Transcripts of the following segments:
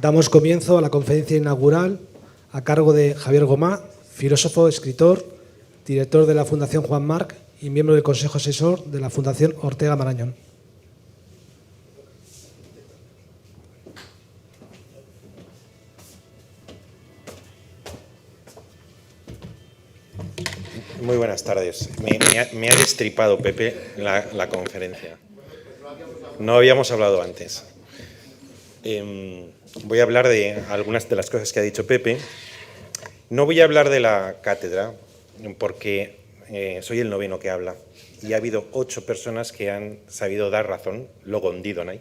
Damos comienzo a la conferencia inaugural a cargo de Javier Gomá, filósofo, escritor, director de la Fundación Juan March y miembro del Consejo Asesor de la Fundación Ortega Marañón. Muy buenas tardes. Me ha destripado Pepe la conferencia. No habíamos hablado antes. Voy a hablar de algunas de las cosas que ha dicho Pepe. No voy a hablar de la cátedra porque soy el noveno que habla y ha habido 8 personas que han sabido dar razón, logondidonai,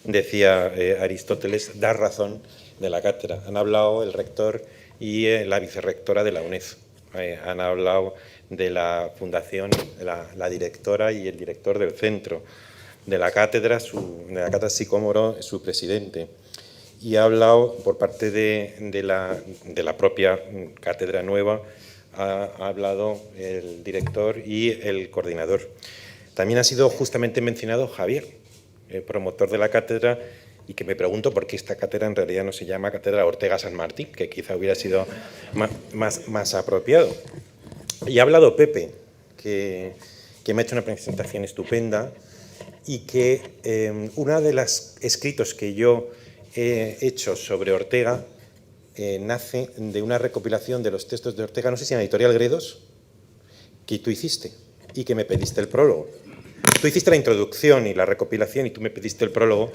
decía Aristóteles, dar razón de la cátedra. Han hablado el rector y la vicerrectora de la UNED. Han hablado de la fundación, la directora y el director del centro, de la cátedra Sicómoro, su presidente. Y ha hablado por parte de la propia cátedra nueva, ha hablado el director y el coordinador. También ha sido justamente mencionado Javier, el promotor de la cátedra, y que me pregunto por qué esta cátedra en realidad no se llama Cátedra Ortega San Martín, que quizá hubiera sido más apropiado. Y ha hablado Pepe, que me ha hecho una presentación estupenda y que uno de los escritos que yo he hecho sobre Ortega nace de una recopilación de los textos de Ortega, no sé si en la editorial Gredos, que tú hiciste y que me pediste el prólogo. Tú hiciste la introducción y la recopilación y tú me pediste el prólogo,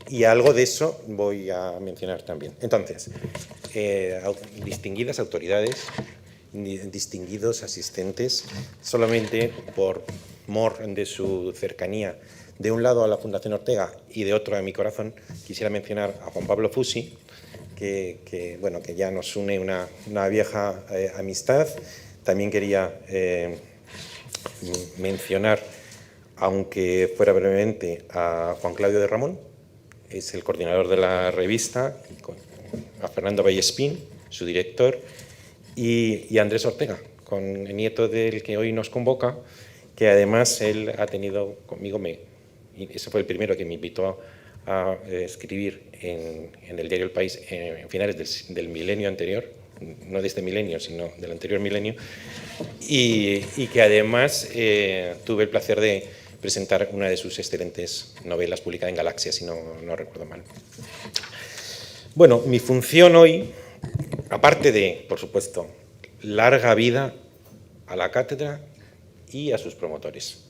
y algo de eso voy a mencionar también. Entonces, distinguidas autoridades, distinguidos asistentes, solamente por mor de su cercanía, de un lado a la Fundación Ortega y de otro a mi corazón, quisiera mencionar a Juan Pablo Fusi, que ya nos une una vieja amistad. También quería mencionar, aunque fuera brevemente, a Juan Claudio de Ramón, es el coordinador de la revista, a Fernando Vallespín, su director, y a Andrés Ortega, con el nieto del que hoy nos convoca, que además él ha tenido conmigo, ese fue el primero que me invitó a escribir en el diario El País en finales del milenio anterior, no de este milenio, sino del anterior milenio, y que además tuve el placer de presentar una de sus excelentes novelas publicada en Galaxia, si no recuerdo mal. Bueno, mi función hoy, aparte de, por supuesto, larga vida a la cátedra y a sus promotores,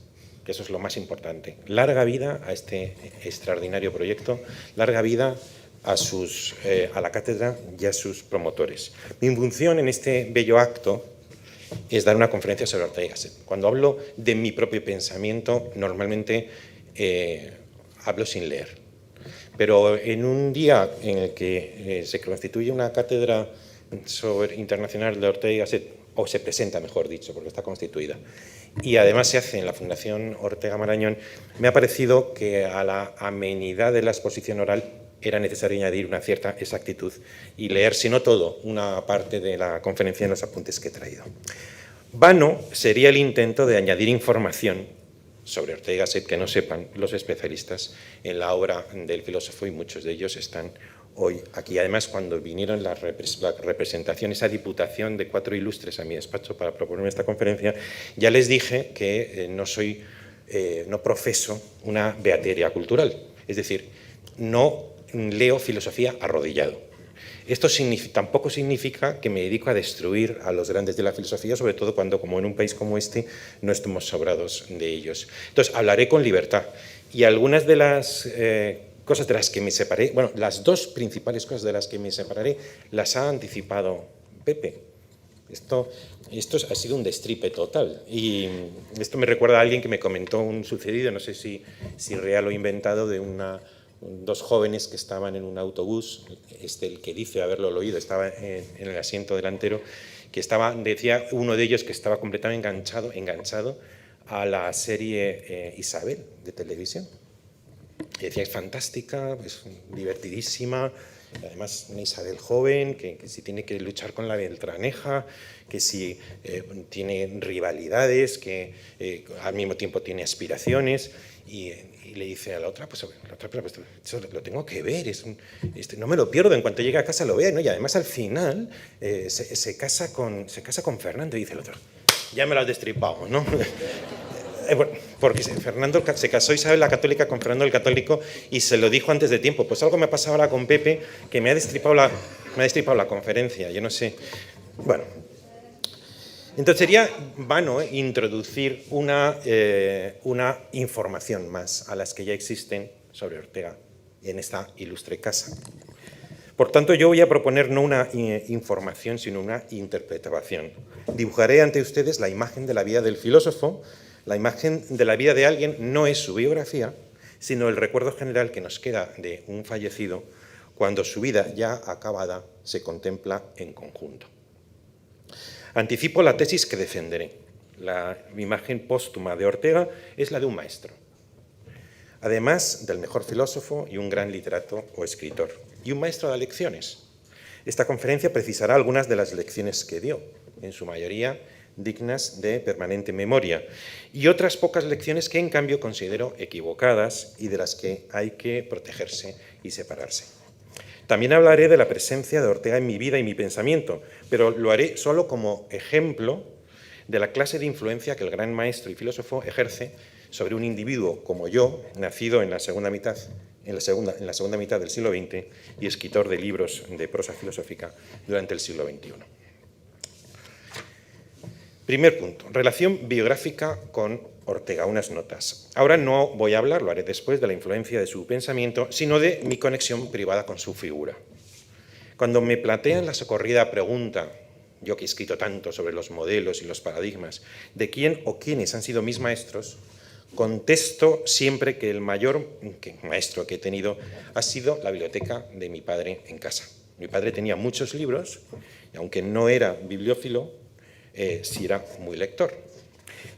que eso es lo más importante. Larga vida a este extraordinario proyecto, larga vida a la cátedra y a sus promotores. Mi función en este bello acto es dar una conferencia sobre Ortega y Gasset. Cuando hablo de mi propio pensamiento, normalmente hablo sin leer. Pero en un día en el que se constituye una cátedra internacional de Ortega y Gasset, o se presenta, mejor dicho, porque está constituida, y además se hace en la Fundación Ortega Marañón, me ha parecido que a la amenidad de la exposición oral era necesario añadir una cierta exactitud y leer, si no todo, una parte de la conferencia en los apuntes que he traído. Vano sería el intento de añadir información sobre Ortega y Gasset que no sepan los especialistas en la obra del filósofo, y muchos de ellos están hoy aquí. Además, cuando vinieron la representación, esa diputación de 4 ilustres a mi despacho para proponerme esta conferencia, ya les dije que no profeso una beateria cultural, es decir, no leo filosofía arrodillado. Esto tampoco significa que me dedico a destruir a los grandes de la filosofía, sobre todo cuando, como en un país como este, no estemos sobrados de ellos. Entonces, hablaré con libertad. Y algunas de las cosas de las que me separé, bueno, las 2 principales cosas de las que me separaré, las ha anticipado Pepe. Esto ha sido un destripe total. Y esto me recuerda a alguien que me comentó un sucedido, no sé si real o inventado, de 2 jóvenes que estaban en un autobús, el que dice haberlo oído estaba en el asiento delantero, decía uno de ellos que estaba completamente enganchado a la serie Isabel de televisión. Y decía, es fantástica, es divertidísima, además una Isabel joven, que si tiene que luchar con la Beltraneja, que si tiene rivalidades, que al mismo tiempo tiene aspiraciones, y Y le dice a la otra, pues eso lo tengo que ver, no me lo pierdo, en cuanto llegue a casa lo veo, ¿no? Y además al final se casa con Fernando, y dice el otro, ya me lo has destripado, ¿no? Porque Fernando se casó, Isabel la católica, con Fernando el católico, y se lo dijo antes de tiempo. Pues algo me ha pasado ahora con Pepe, que me ha destripado la conferencia, yo no sé. Bueno, entonces sería vano introducir una información más a las que ya existen sobre Ortega en esta ilustre casa. Por tanto, yo voy a proponer no una información, sino una interpretación. Dibujaré ante ustedes la imagen de la vida del filósofo. La imagen de la vida de alguien no es su biografía, sino el recuerdo general que nos queda de un fallecido cuando su vida ya acabada se contempla en conjunto. Anticipo la tesis que defenderé. La imagen póstuma de Ortega es la de un maestro, además del mejor filósofo y un gran literato o escritor, y un maestro de lecciones. Esta conferencia precisará algunas de las lecciones que dio, en su mayoría dignas de permanente memoria, y otras pocas lecciones que en cambio considero equivocadas y de las que hay que protegerse y separarse. También hablaré de la presencia de Ortega en mi vida y mi pensamiento, pero lo haré solo como ejemplo de la clase de influencia que el gran maestro y filósofo ejerce sobre un individuo como yo, nacido en la segunda mitad del siglo XX y escritor de libros de prosa filosófica durante el siglo XXI. Primer punto, relación biográfica con Ortega, unas notas. Ahora no voy a hablar, lo haré después, de la influencia de su pensamiento, sino de mi conexión privada con su figura. Cuando me plantean la socorrida pregunta, yo que he escrito tanto sobre los modelos y los paradigmas, de quién o quiénes han sido mis maestros, contesto siempre que el mayor maestro que he tenido ha sido la biblioteca de mi padre en casa. Mi padre tenía muchos libros, y aunque no era bibliófilo, sí era muy lector.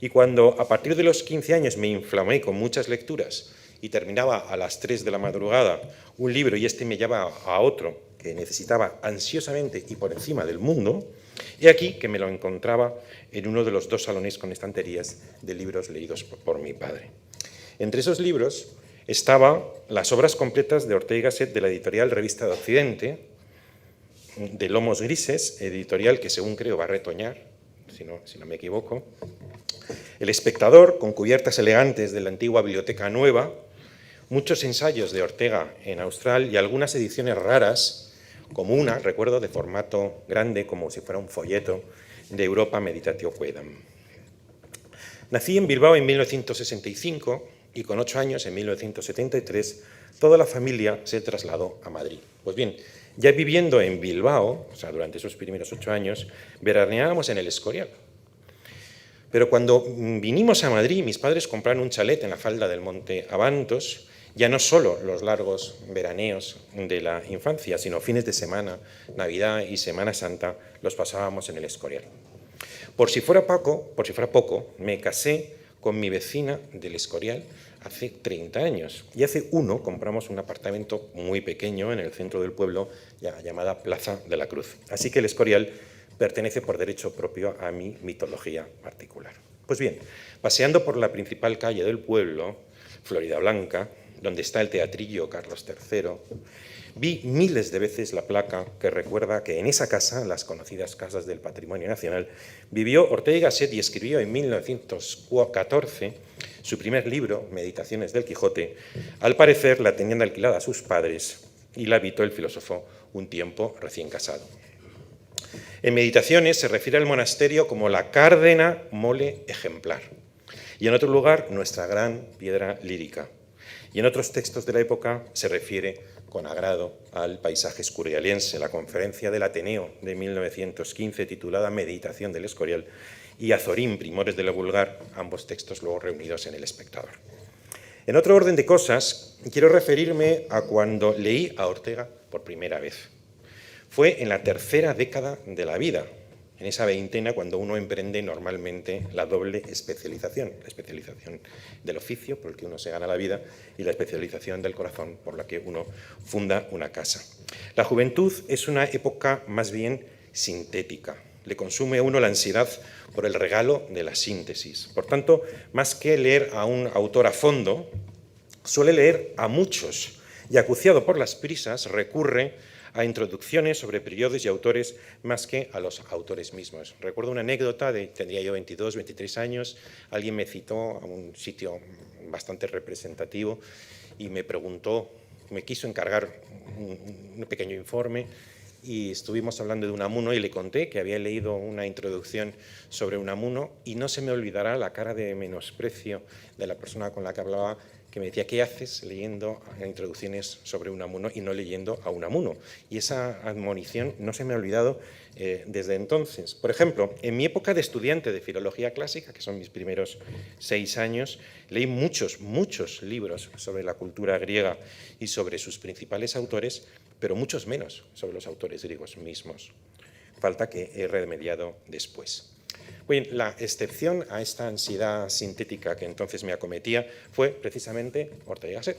Y cuando a partir de los 15 años me inflamé con muchas lecturas y terminaba a las 3 de la madrugada un libro y este me llevaba a otro que necesitaba ansiosamente y por encima del mundo, he aquí que me lo encontraba en uno de los 2 salones con estanterías de libros leídos por mi padre. Entre esos libros estaban las obras completas de Ortega y Gasset de la editorial Revista de Occidente, de Lomos Grises, editorial que según creo va a retoñar, si no me equivoco, El Espectador, con cubiertas elegantes de la antigua Biblioteca Nueva, muchos ensayos de Ortega en Austral y algunas ediciones raras, como una, recuerdo, de formato grande, como si fuera un folleto, de Europa Meditatio Quaedam. Nací en Bilbao en 1965 y con 8 años, en 1973, toda la familia se trasladó a Madrid. Pues bien, ya viviendo en Bilbao, o sea, durante esos primeros 8 años, veraneábamos en el Escorial. Pero cuando vinimos a Madrid, mis padres compraron un chalet en la falda del Monte Abantos, ya no solo los largos veraneos de la infancia, sino fines de semana, Navidad y Semana Santa, los pasábamos en el Escorial. Por si fuera poco, me casé con mi vecina del Escorial hace 30 años. Y hace 1 compramos un apartamento muy pequeño en el centro del pueblo llamada Plaza de la Cruz. Así que el Escorial pertenece por derecho propio a mi mitología particular. Pues bien, paseando por la principal calle del pueblo, Florida Blanca, donde está el teatrillo Carlos III, vi miles de veces la placa que recuerda que en esa casa, las conocidas Casas del Patrimonio Nacional, vivió Ortega y Gasset y escribió en 1914 su primer libro, Meditaciones del Quijote. Al parecer la tenían alquilada a sus padres y la habitó el filósofo un tiempo recién casado. En Meditaciones se refiere al monasterio como la cárdena mole ejemplar y en otro lugar nuestra gran piedra lírica. Y en otros textos de la época se refiere con agrado al paisaje escurialiense, la conferencia del Ateneo de 1915 titulada Meditación del Escorial y Azorín, Primores de la Vulgar, ambos textos luego reunidos en El Espectador. En otro orden de cosas, quiero referirme a cuando leí a Ortega por primera vez. Fue en la tercera década de la vida, en esa veintena cuando uno emprende normalmente la doble especialización, la especialización del oficio por el que uno se gana la vida y la especialización del corazón por la que uno funda una casa. La juventud es una época más bien sintética, le consume a uno la ansiedad por el regalo de la síntesis. Por tanto, más que leer a un autor a fondo, suele leer a muchos y, acuciado por las prisas, recurre a introducciones sobre periodos y autores más que a los autores mismos. Recuerdo una anécdota tendría yo 22, 23 años, alguien me citó a un sitio bastante representativo y me preguntó, me quiso encargar un pequeño informe y estuvimos hablando de Unamuno y le conté que había leído una introducción sobre Unamuno y no se me olvidará la cara de menosprecio de la persona con la que hablaba, que me decía, ¿qué haces leyendo introducciones sobre Unamuno y no leyendo a Unamuno? Y esa admonición no se me ha olvidado desde entonces. Por ejemplo, en mi época de estudiante de filología clásica, que son mis primeros 6 años, leí muchos libros sobre la cultura griega y sobre sus principales autores, pero muchos menos sobre los autores griegos mismos. Falta que he remediado después. Bien, la excepción a esta ansiedad sintética que entonces me acometía fue precisamente Ortega y Gasset.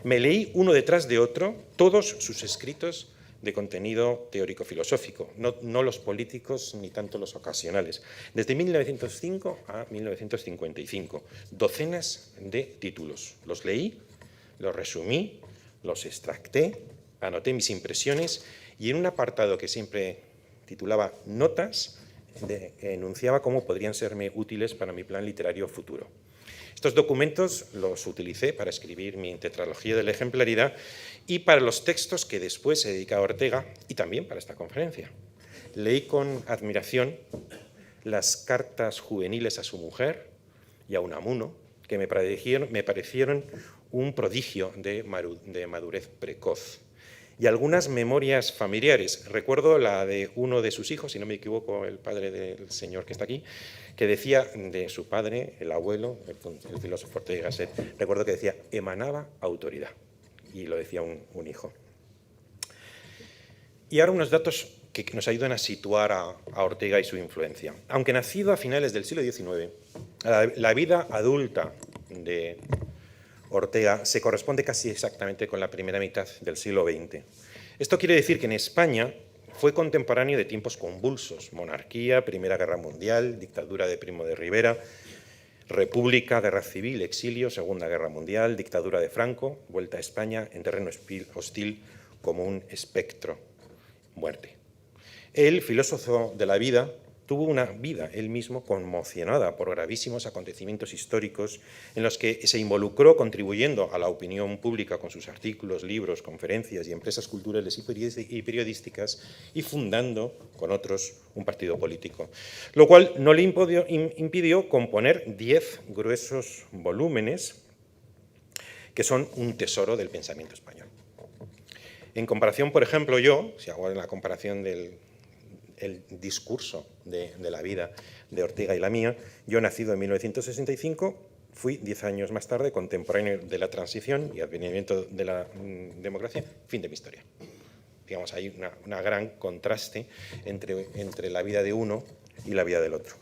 Me leí uno detrás de otro todos sus escritos de contenido teórico-filosófico, no los políticos ni tanto los ocasionales. Desde 1905 a 1955, docenas de títulos. Los leí, los resumí, los extracté, anoté mis impresiones y en un apartado que siempre titulaba Notas, enunciaba cómo podrían serme útiles para mi plan literario futuro. Estos documentos los utilicé para escribir mi tetralogía de la ejemplaridad y para los textos que después se dedica a Ortega y también para esta conferencia. Leí con admiración las cartas juveniles a su mujer y a Unamuno, que me parecieron un prodigio de madurez precoz. Y algunas memorias familiares. Recuerdo la de uno de sus hijos, si no me equivoco, el padre del señor que está aquí, que decía de su padre, el abuelo, el filósofo Ortega y Gasset, recuerdo que decía, emanaba autoridad, y lo decía un hijo. Y ahora unos datos que nos ayudan a situar a Ortega y su influencia. Aunque nacido a finales del siglo XIX, la vida adulta de Ortega se corresponde casi exactamente con la primera mitad del siglo XX. Esto quiere decir que en España fue contemporáneo de tiempos convulsos: monarquía, Primera Guerra Mundial, dictadura de Primo de Rivera, república, guerra civil, exilio, Segunda Guerra Mundial, dictadura de Franco, vuelta a España en terreno hostil como un espectro, muerte. El filósofo de la vida tuvo una vida, él mismo, conmocionada por gravísimos acontecimientos históricos en los que se involucró contribuyendo a la opinión pública con sus artículos, libros, conferencias y empresas culturales y periodísticas y fundando con otros un partido político, lo cual no le impidió componer 10 gruesos volúmenes que son un tesoro del pensamiento español. En comparación, por ejemplo, si hago la comparación del discurso de la vida de Ortega y la mía, yo nacido en 1965, fui 10 años más tarde contemporáneo de la transición y advenimiento de la democracia, fin de mi historia. Digamos, hay un gran contraste entre la vida de uno y la vida del otro.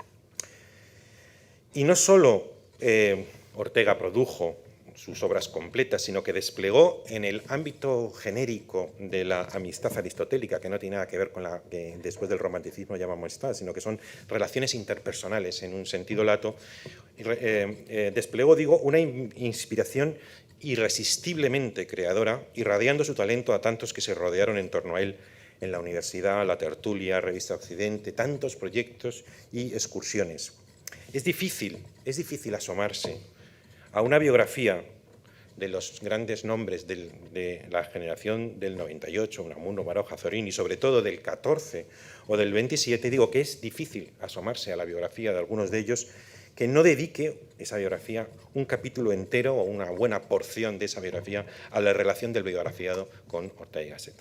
Y no solo Ortega produjo sus obras completas, sino que desplegó en el ámbito genérico de la amistad aristotélica, que no tiene nada que ver con la que después del romanticismo llamamos amistad, sino que son relaciones interpersonales en un sentido lato, desplegó, una inspiración irresistiblemente creadora, irradiando su talento a tantos que se rodearon en torno a él en la universidad, la tertulia, Revista Occidente, tantos proyectos y excursiones. Es difícil asomarse a una biografía de los grandes nombres de la generación del 98, Unamuno, Baroja, Zorín, y sobre todo del 14 o del 27, digo que es difícil asomarse a la biografía de algunos de ellos que no dedique esa biografía un capítulo entero o una buena porción de esa biografía a la relación del biografiado con Ortega y Gasset.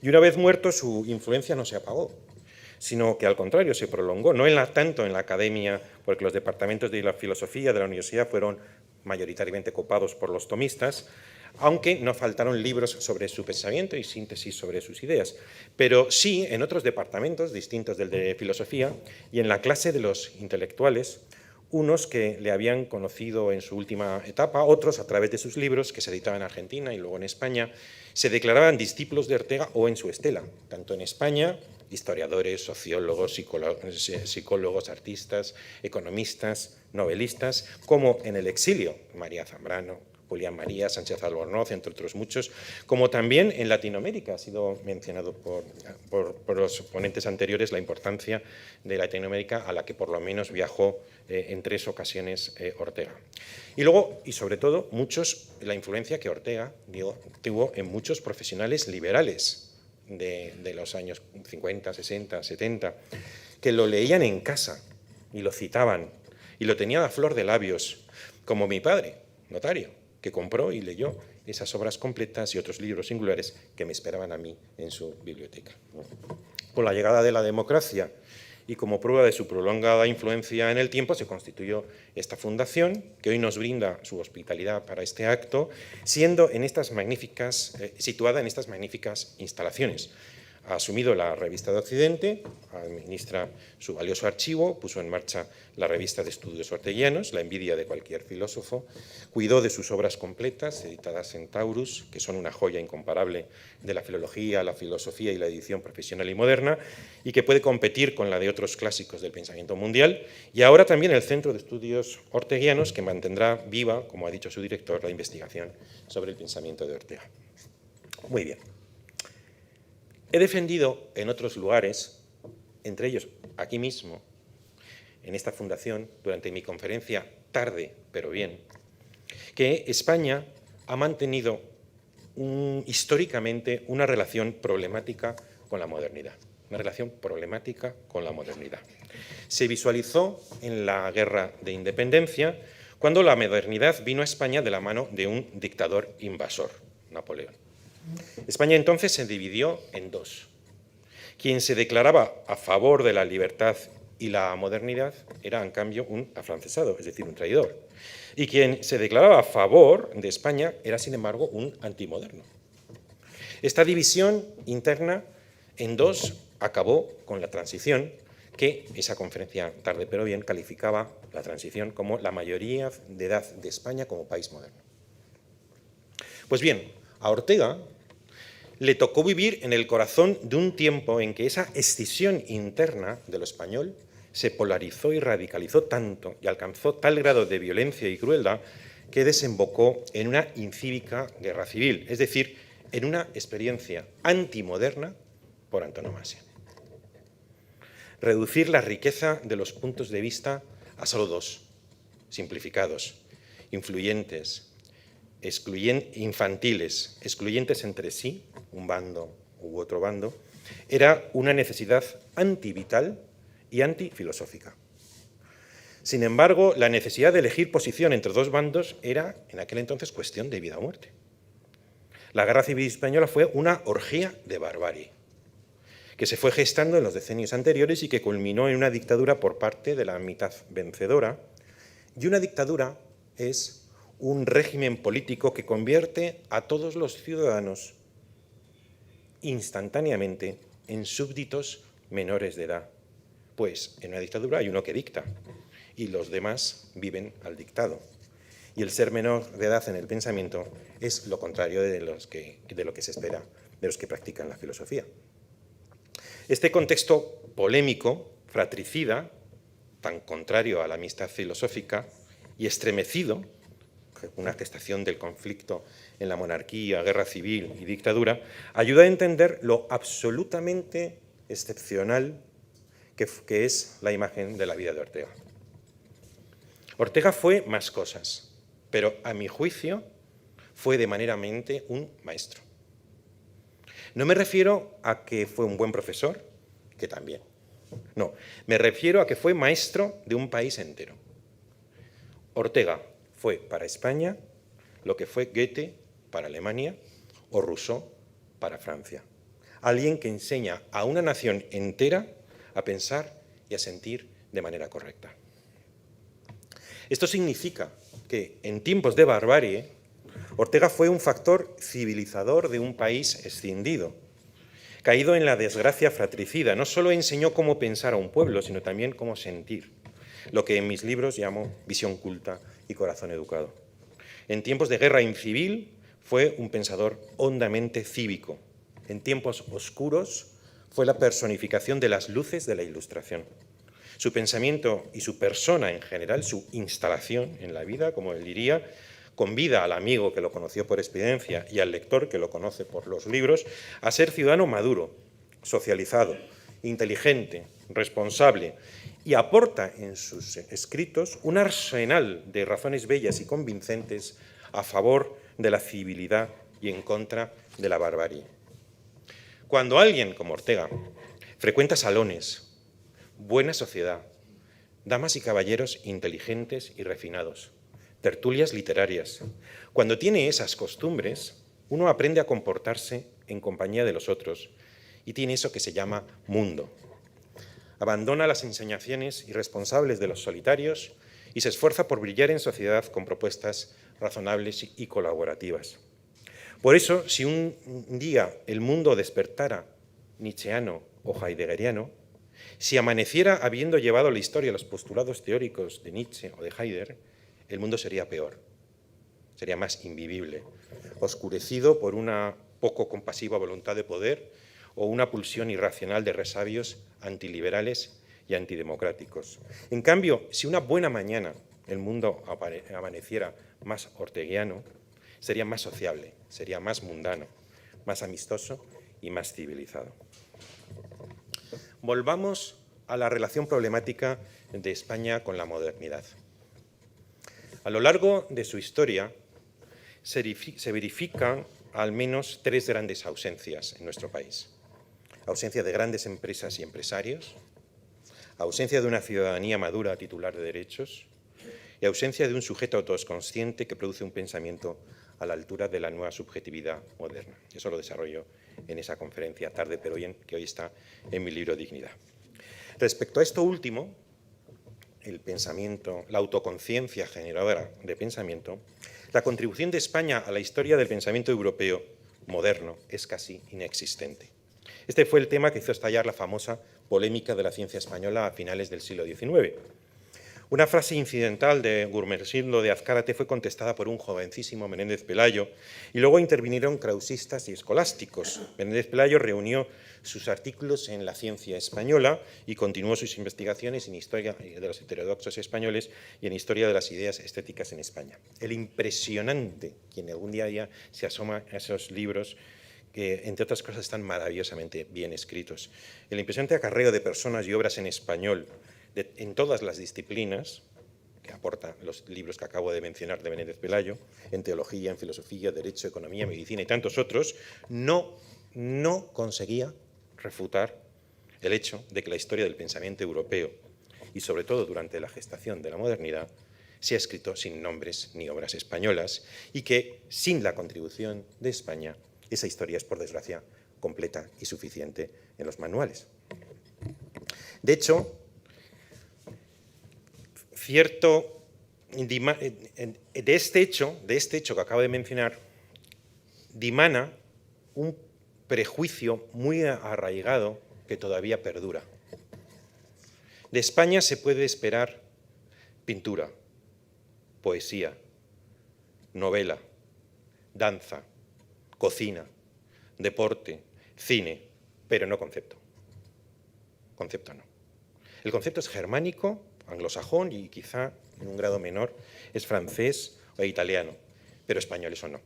Y una vez muerto, su influencia no se apagó, sino que al contrario se prolongó, no tanto en la academia, porque los departamentos de la filosofía de la universidad fueron mayoritariamente copados por los tomistas, aunque no faltaron libros sobre su pensamiento y síntesis sobre sus ideas, pero sí en otros departamentos distintos del de filosofía y en la clase de los intelectuales, unos que le habían conocido en su última etapa, otros a través de sus libros que se editaban en Argentina y luego en España, se declaraban discípulos de Ortega o en su estela, tanto en España historiadores, sociólogos, psicólogos, artistas, economistas, novelistas, como en el exilio, María Zambrano, Julián María, Sánchez Albornoz, entre otros muchos, como también en Latinoamérica. Ha sido mencionado por los ponentes anteriores la importancia de Latinoamérica, a la que por lo menos viajó en 3 ocasiones Ortega. Y luego, y sobre todo, la influencia que Ortega tuvo en muchos profesionales liberales de los años 50, 60, 70, que lo leían en casa y lo citaban y lo tenían a flor de labios, como mi padre, notario, que compró y leyó esas obras completas y otros libros singulares que me esperaban a mí en su biblioteca. Con la llegada de la democracia y como prueba de su prolongada influencia en el tiempo, se constituyó esta fundación, que hoy nos brinda su hospitalidad para este acto, siendo situada en estas magníficas instalaciones. Ha asumido la Revista de Occidente, administra su valioso archivo, puso en marcha la Revista de Estudios Orteguianos, la envidia de cualquier filósofo, cuidó de sus obras completas, editadas en Taurus, que son una joya incomparable de la filología, la filosofía y la edición profesional y moderna, y que puede competir con la de otros clásicos del pensamiento mundial, y ahora también el Centro de Estudios Orteguianos, que mantendrá viva, como ha dicho su director, la investigación sobre el pensamiento de Ortega. Muy bien. He defendido en otros lugares, entre ellos aquí mismo, en esta fundación, durante mi conferencia Tarde pero bien, que España ha mantenido históricamente una relación problemática con la modernidad. Una relación problemática con la modernidad. Se visualizó en la Guerra de Independencia, cuando la modernidad vino a España de la mano de un dictador invasor, Napoleón. España entonces se dividió en 2. Quien se declaraba a favor de la libertad y la modernidad era, en cambio, un afrancesado, es decir, un traidor. Y quien se declaraba a favor de España era, sin embargo, un antimoderno. Esta división interna en 2 acabó con la transición, que esa conferencia Tarde pero bien calificaba la transición como la mayoría de edad de España como país moderno. Pues bien, a Ortega le tocó vivir en el corazón de un tiempo en que esa escisión interna de lo español se polarizó y radicalizó tanto y alcanzó tal grado de violencia y crueldad que desembocó en una incívica guerra civil, es decir, en una experiencia antimoderna por antonomasia. Reducir la riqueza de los puntos de vista a solo 2, simplificados, influyentes, infantiles, excluyentes entre sí, un bando u otro bando, era una necesidad antivital y antifilosófica. Sin embargo, la necesidad de elegir posición entre 2 bandos era, en aquel entonces, cuestión de vida o muerte. La Guerra Civil Española fue una orgía de barbarie, que se fue gestando en los decenios anteriores y que culminó en una dictadura por parte de la mitad vencedora. Y una dictadura es un régimen político que convierte a todos los ciudadanos instantáneamente en súbditos menores de edad. Pues en una dictadura hay uno que dicta y los demás viven al dictado. Y el ser menor de edad en el pensamiento es lo contrario de lo que se espera de los que practican la filosofía. Este contexto polémico, fratricida, tan contrario a la amistad filosófica y estremecido, una gestación del conflicto en la monarquía, guerra civil y dictadura, ayuda a entender lo absolutamente excepcional que es la imagen de la vida de Ortega. Ortega fue más cosas, pero a mi juicio fue de manera mente un maestro. No me refiero a que fue un buen profesor, que también. No, me refiero a que fue maestro de un país entero. Ortega fue para España lo que fue Goethe para Alemania o Rousseau para Francia. Alguien que enseña a una nación entera a pensar y a sentir de manera correcta. Esto significa que en tiempos de barbarie, Ortega fue un factor civilizador de un país escindido, caído en la desgracia fratricida. No solo enseñó cómo pensar a un pueblo, sino también cómo sentir, lo que en mis libros llamo visión culta y corazón educado. En tiempos de guerra incivil fue un pensador hondamente cívico. En tiempos oscuros fue la personificación de las luces de la Ilustración. Su pensamiento y su persona en general, su instalación en la vida, como él diría, convida al amigo que lo conoció por experiencia y al lector que lo conoce por los libros a ser ciudadano maduro, socializado, inteligente, responsable, y aporta en sus escritos un arsenal de razones bellas y convincentes a favor de la civilidad y en contra de la barbarie. Cuando alguien como Ortega frecuenta salones, buena sociedad, damas y caballeros inteligentes y refinados, tertulias literarias, cuando tiene esas costumbres, uno aprende a comportarse en compañía de los otros y tiene eso que se llama mundo. Abandona las ensoñaciones irresponsables de los solitarios y se esfuerza por brillar en sociedad con propuestas razonables y colaborativas. Por eso, si un día el mundo despertara nietzscheano o heideggeriano, si amaneciera habiendo llevado a la historia los postulados teóricos de Nietzsche o de Heidegger, el mundo sería peor, sería más invivible, oscurecido por una poco compasiva voluntad de poder o una pulsión irracional de resabios antiliberales y antidemocráticos. En cambio, si una buena mañana el mundo amaneciera más orteguiano, sería más sociable, sería más mundano, más amistoso y más civilizado. Volvamos a la relación problemática de España con la modernidad. A lo largo de su historia se verifican al menos tres grandes ausencias en nuestro país. Ausencia de grandes empresas y empresarios, ausencia de una ciudadanía madura titular de derechos y ausencia de un sujeto autoconsciente que produce un pensamiento a la altura de la nueva subjetividad moderna. Eso lo desarrollo en esa conferencia Tarde pero bien, que hoy está en mi libro Dignidad. Respecto a esto último, el pensamiento, la autoconciencia generadora de pensamiento, la contribución de España a la historia del pensamiento europeo moderno es casi inexistente. Este fue el tema que hizo estallar la famosa polémica de la ciencia española a finales del siglo XIX. Una frase incidental de Gumersindo de Azcárate fue contestada por un jovencísimo Menéndez Pelayo y luego intervinieron krausistas y escolásticos. Menéndez Pelayo reunió sus artículos en La Ciencia Española y continuó sus investigaciones en Historia de los heterodoxos españoles y en Historia de las ideas estéticas en España. El impresionante, quien algún día se asoma a esos libros, que, entre otras cosas, están maravillosamente bien escritos. El impresionante acarreo de personas y obras en español en todas las disciplinas que aportan los libros que acabo de mencionar de Menéndez Pelayo, en teología, en filosofía, derecho, economía, medicina y tantos otros, no conseguía refutar el hecho de que la historia del pensamiento europeo, y sobre todo durante la gestación de la modernidad, se ha escrito sin nombres ni obras españolas y que, sin la contribución de España, esa historia es, por desgracia, completa y suficiente en los manuales. De hecho, de este hecho que acabo de mencionar, dimana un prejuicio muy arraigado que todavía perdura. De España se puede esperar pintura, poesía, novela, danza, cocina, deporte, cine, pero no concepto. Concepto no. El concepto es germánico, anglosajón y quizá en un grado menor es francés o italiano, pero español eso no.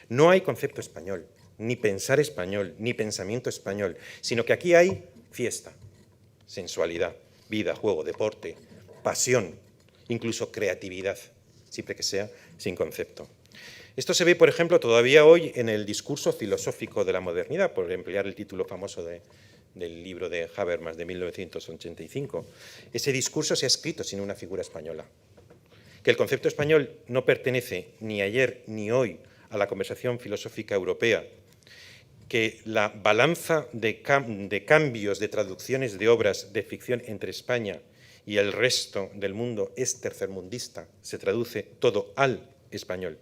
No hay concepto español, ni pensar español, ni pensamiento español, sino que aquí hay fiesta, sensualidad, vida, juego, deporte, pasión, incluso creatividad, siempre que sea sin concepto. Esto se ve, por ejemplo, todavía hoy en el discurso filosófico de la modernidad, por emplear el título famoso del libro de Habermas de 1985. Ese discurso se ha escrito sin una figura española. Que el concepto español no pertenece ni ayer ni hoy a la conversación filosófica europea, que la balanza de cambios, de traducciones de obras de ficción entre España y el resto del mundo es tercermundista, se traduce todo al español,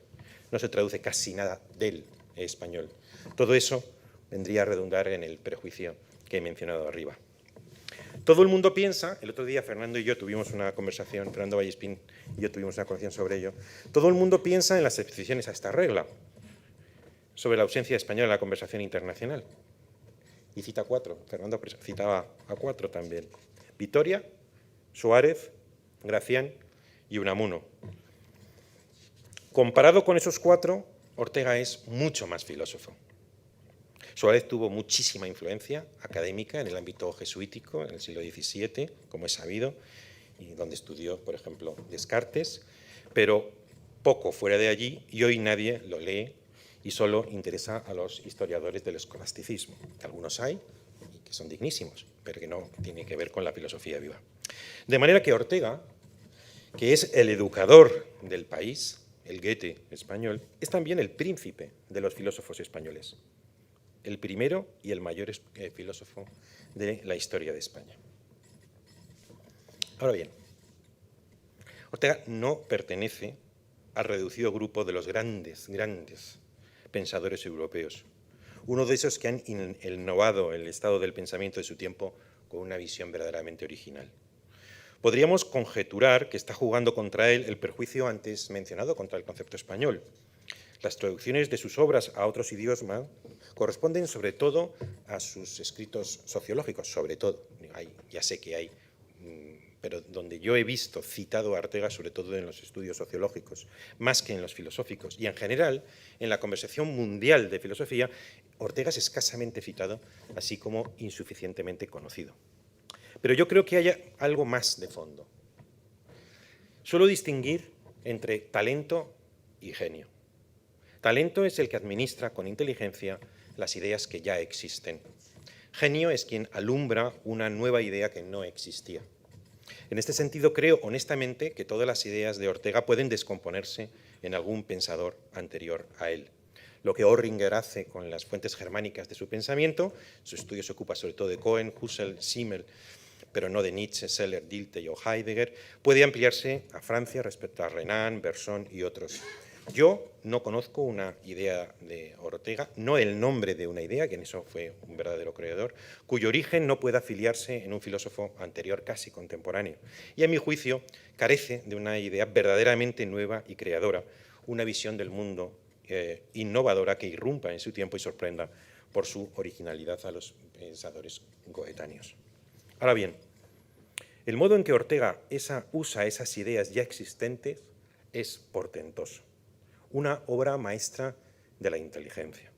no se traduce casi nada del español. Todo eso vendría a redundar en el prejuicio que he mencionado arriba. Todo el mundo piensa, el otro día Fernando y yo tuvimos una conversación, Fernando Vallespín y yo tuvimos una conversación sobre ello, todo el mundo piensa en las excepciones a esta regla, sobre la ausencia de español en la conversación internacional. y cita 4. Fernando citaba a 4 también. Vitoria, Suárez, Gracián y Unamuno. Comparado con esos 4, Ortega es mucho más filósofo. Suárez tuvo muchísima influencia académica en el ámbito jesuítico en el siglo XVII, como es sabido, y donde estudió, por ejemplo, Descartes, pero poco fuera de allí, y hoy nadie lo lee y solo interesa a los historiadores del escolasticismo, que algunos hay y que son dignísimos, pero que no tiene que ver con la filosofía viva. De manera que Ortega, que es el educador del país, el Goethe español, es también el príncipe de los filósofos españoles, el primero y el mayor filósofo de la historia de España. Ahora bien, Ortega no pertenece al reducido grupo de los grandes pensadores europeos, uno de esos que han innovado el estado del pensamiento de su tiempo con una visión verdaderamente original. Podríamos conjeturar que está jugando contra él el perjuicio antes mencionado contra el concepto español. Las traducciones de sus obras a otros idiomas corresponden sobre todo a sus escritos sociológicos, sobre todo. Ya sé que hay, pero donde yo he visto citado a Ortega, sobre todo en los estudios sociológicos, más que en los filosóficos. Y en general, en la conversación mundial de filosofía, Ortega es escasamente citado, así como insuficientemente conocido. Pero yo creo que hay algo más de fondo. Suelo distinguir entre talento y genio. Talento es el que administra con inteligencia las ideas que ya existen. Genio es quien alumbra una nueva idea que no existía. En este sentido, creo honestamente que todas las ideas de Ortega pueden descomponerse en algún pensador anterior a él. Lo que Orringer hace con las fuentes germánicas de su pensamiento, su estudio se ocupa sobre todo de Cohen, Husserl, Simmel, pero no de Nietzsche, Seller, Dilthey o Heidegger, puede ampliarse a Francia respecto a Renan, Bergson y otros. Yo no conozco una idea de Ortega, no el nombre de una idea, que en eso fue un verdadero creador, cuyo origen no pueda afiliarse en un filósofo anterior casi contemporáneo. Y a mi juicio carece de una idea verdaderamente nueva y creadora, una visión del mundo innovadora que irrumpa en su tiempo y sorprenda por su originalidad a los pensadores coetáneos. Ahora bien, el modo en que Ortega usa esas ideas ya existentes es portentoso, una obra maestra de la inteligencia.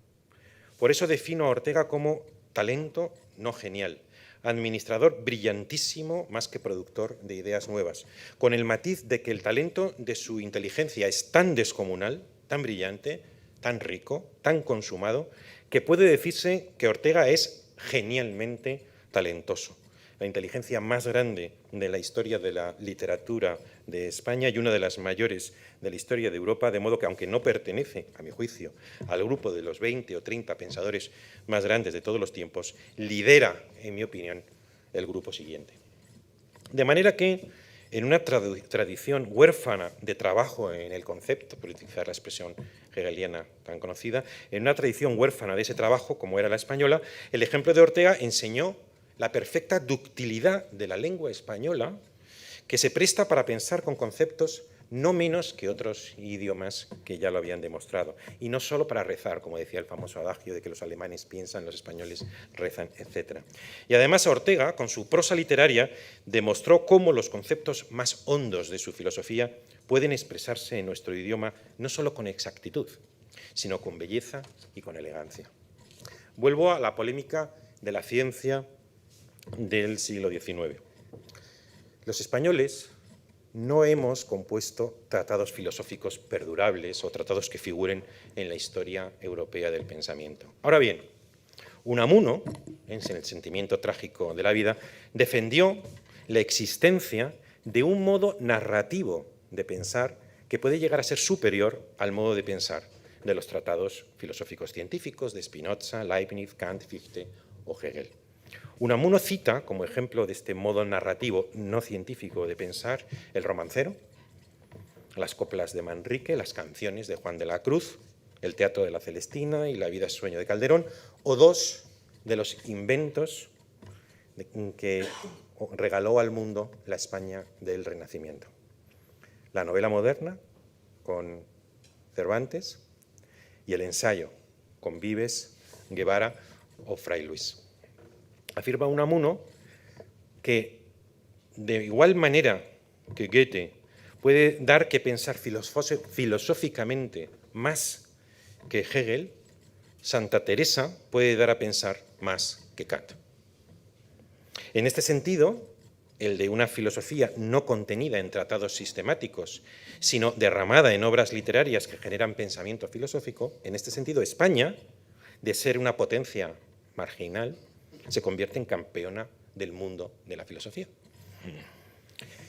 Por eso defino a Ortega como talento no genial, administrador brillantísimo más que productor de ideas nuevas, con el matiz de que el talento de su inteligencia es tan descomunal, tan brillante, tan rico, tan consumado, que puede decirse que Ortega es genialmente talentoso. La inteligencia más grande de la historia de la literatura de España y una de las mayores de la historia de Europa, de modo que, aunque no pertenece, a mi juicio, al grupo de los 20 o 30 pensadores más grandes de todos los tiempos, lidera, en mi opinión, el grupo siguiente. De manera que, en una tradición huérfana de trabajo en el concepto, por utilizar la expresión hegeliana tan conocida, en una tradición huérfana de ese trabajo, como era la española, el ejemplo de Ortega enseñó la perfecta ductilidad de la lengua española, que se presta para pensar con conceptos no menos que otros idiomas que ya lo habían demostrado, y no solo para rezar, como decía el famoso adagio de que los alemanes piensan, los españoles rezan, etc. Y además Ortega, con su prosa literaria, demostró cómo los conceptos más hondos de su filosofía pueden expresarse en nuestro idioma no solo con exactitud, sino con belleza y con elegancia. Vuelvo a la polémica de la ciencia del siglo XIX. Los españoles no hemos compuesto tratados filosóficos perdurables o tratados que figuren en la historia europea del pensamiento. Ahora bien, Unamuno, en el sentimiento trágico de la vida, defendió la existencia de un modo narrativo de pensar que puede llegar a ser superior al modo de pensar de los tratados filosóficos científicos de Spinoza, Leibniz, Kant, Fichte o Hegel. Unamuno cita, como ejemplo de este modo narrativo no científico de pensar, el romancero, las coplas de Manrique, las canciones de Juan de la Cruz, el teatro de la Celestina y la vida es sueño de Calderón, o dos de los inventos que regaló al mundo la España del Renacimiento. La novela moderna, con Cervantes, y el ensayo, con Vives, Guevara o Fray Luis. afirma Unamuno que de igual manera que Goethe puede dar que pensar filosóficamente más que Hegel, Santa Teresa puede dar a pensar más que Kant. En este sentido, el de una filosofía no contenida en tratados sistemáticos, sino derramada en obras literarias que generan pensamiento filosófico, en este sentido España, de ser una potencia marginal, se convierte en campeona del mundo de la filosofía.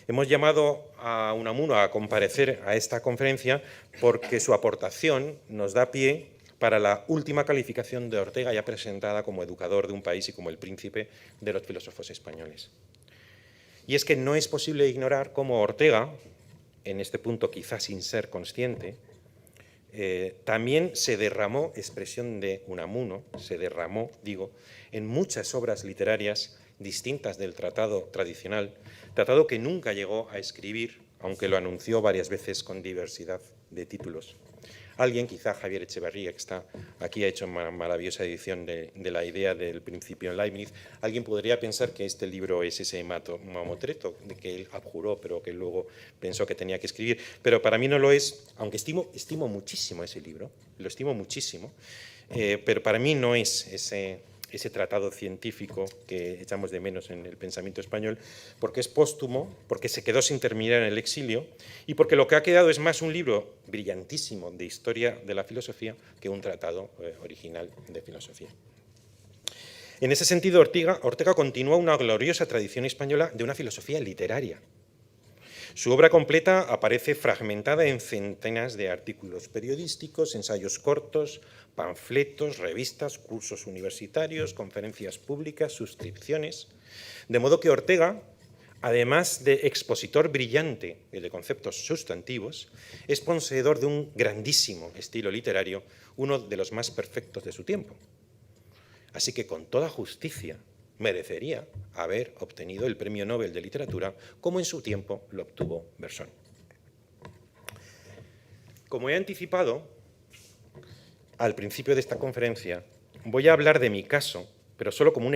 Hemos llamado a Unamuno a comparecer a esta conferencia porque su aportación nos da pie para la última calificación de Ortega, ya presentada como educador de un país y como el príncipe de los filósofos españoles. Y es que no es posible ignorar cómo Ortega, en este punto quizás sin ser consciente, también se derramó, expresión de Unamuno, se derramó, digo, en muchas obras literarias distintas del tratado tradicional, tratado que nunca llegó a escribir, aunque lo anunció varias veces con diversidad de títulos. Alguien, quizá Javier Echeverría, que está aquí, ha hecho una maravillosa edición de la idea del principio en Leibniz. Alguien podría pensar que este libro es ese mamotreto de que él abjuró, pero que luego pensó que tenía que escribir. Pero para mí no lo es, aunque estimo muchísimo ese libro, lo estimo muchísimo, pero para mí no es ese tratado científico que echamos de menos en el pensamiento español, porque es póstumo, porque se quedó sin terminar en el exilio y porque lo que ha quedado es más un libro brillantísimo de historia de la filosofía que un tratado original de filosofía. En ese sentido, Ortega continúa una gloriosa tradición española de una filosofía literaria. Su obra completa aparece fragmentada en centenas de artículos periodísticos, ensayos cortos, panfletos, revistas, cursos universitarios, conferencias públicas, suscripciones. De modo que Ortega, además de expositor brillante de conceptos sustantivos, es poseedor de un grandísimo estilo literario, uno de los más perfectos de su tiempo. Así que con toda justicia merecería haber obtenido el Premio Nobel de Literatura, como en su tiempo lo obtuvo Bersón. Como he anticipado al principio de esta conferencia, voy a hablar de mi caso, pero solo como un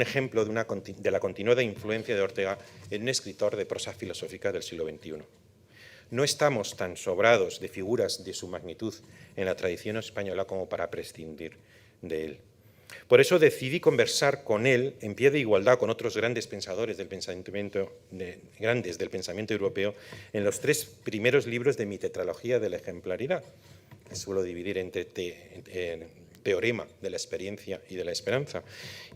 ejemplo de la continuada influencia de Ortega en un escritor de prosa filosófica del siglo XXI. No estamos tan sobrados de figuras de su magnitud en la tradición española como para prescindir de él. Por eso decidí conversar con él en pie de igualdad con otros grandes pensadores del pensamiento europeo en los 3 primeros libros de mi tetralogía de la ejemplaridad, que suelo dividir entre teorema de la experiencia y de la esperanza.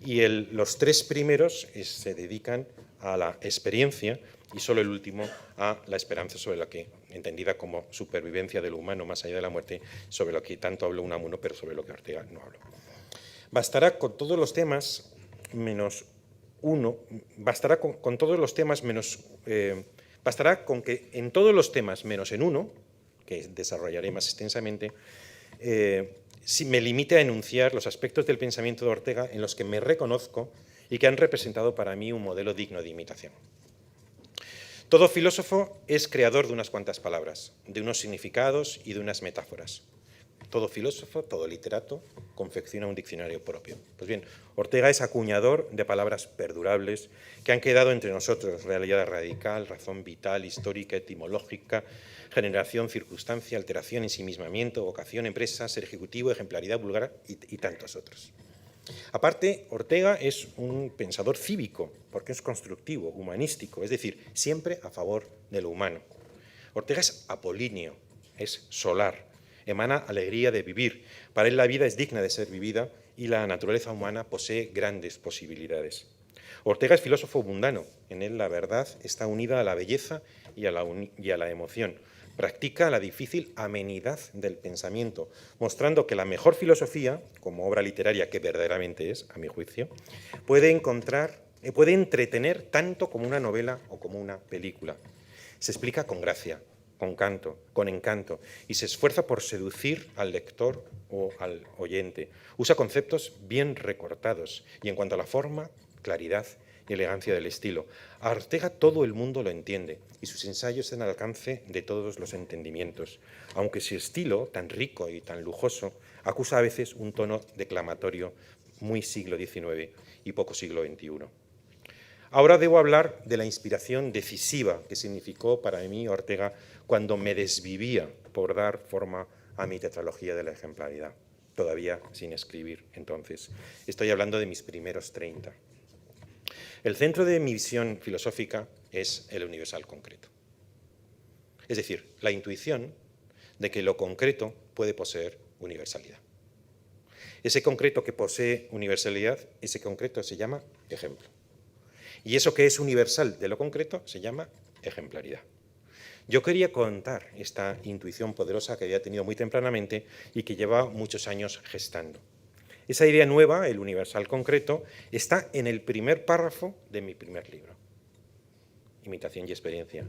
Y los 3 primeros se dedican a la experiencia y solo el último a la esperanza, sobre la que, entendida como supervivencia de lo humano más allá de la muerte, sobre lo que tanto habló Unamuno, pero sobre lo que Ortega no habló. Bastará con todos los temas menos uno, bastará con todos los temas menos, bastará con que en todos los temas menos en uno, que desarrollaré más extensamente, si me limite a enunciar los aspectos del pensamiento de Ortega en los que me reconozco y que han representado para mí un modelo digno de imitación. Todo filósofo es creador de unas cuantas palabras, de unos significados y de unas metáforas. Todo filósofo, todo literato, confecciona un diccionario propio. Pues bien, Ortega es acuñador de palabras perdurables que han quedado entre nosotros: realidad radical, razón vital, histórica, etimológica, generación, circunstancia, alteración, ensimismamiento, vocación, empresa, ser ejecutivo, ejemplaridad, vulgar y tantos otros. Aparte, Ortega es un pensador cívico, porque es constructivo, humanístico, es decir, siempre a favor de lo humano. Ortega es apolíneo, es solar, emana alegría de vivir. Para él la vida es digna de ser vivida y la naturaleza humana posee grandes posibilidades. Ortega es filósofo mundano. En él la verdad está unida a la belleza y a la emoción. Practica la difícil amenidad del pensamiento, mostrando que la mejor filosofía, como obra literaria que verdaderamente es, a mi juicio, puede entretener tanto como una novela o como una película. Se explica con gracia, con canto, con encanto, y se esfuerza por seducir al lector o al oyente. Usa conceptos bien recortados y, en cuanto a la forma, claridad y elegancia del estilo. A Ortega todo el mundo lo entiende y sus ensayos están al alcance de todos los entendimientos, aunque su estilo, tan rico y tan lujoso, acusa a veces un tono declamatorio muy siglo XIX y poco siglo XXI. Ahora debo hablar de la inspiración decisiva que significó para mí Ortega cuando me desvivía por dar forma a mi tetralogía de la ejemplaridad, todavía sin escribir entonces. Estoy hablando de mis primeros 30. El centro de mi visión filosófica es el universal concreto. Es decir, la intuición de que lo concreto puede poseer universalidad. Ese concreto que posee universalidad, ese concreto se llama ejemplo. Y eso que es universal de lo concreto se llama ejemplaridad. Yo quería contar esta intuición poderosa que había tenido muy tempranamente y que lleva muchos años gestando. Esa idea nueva, el universal concreto, está en el primer párrafo de mi primer libro, Imitación y experiencia,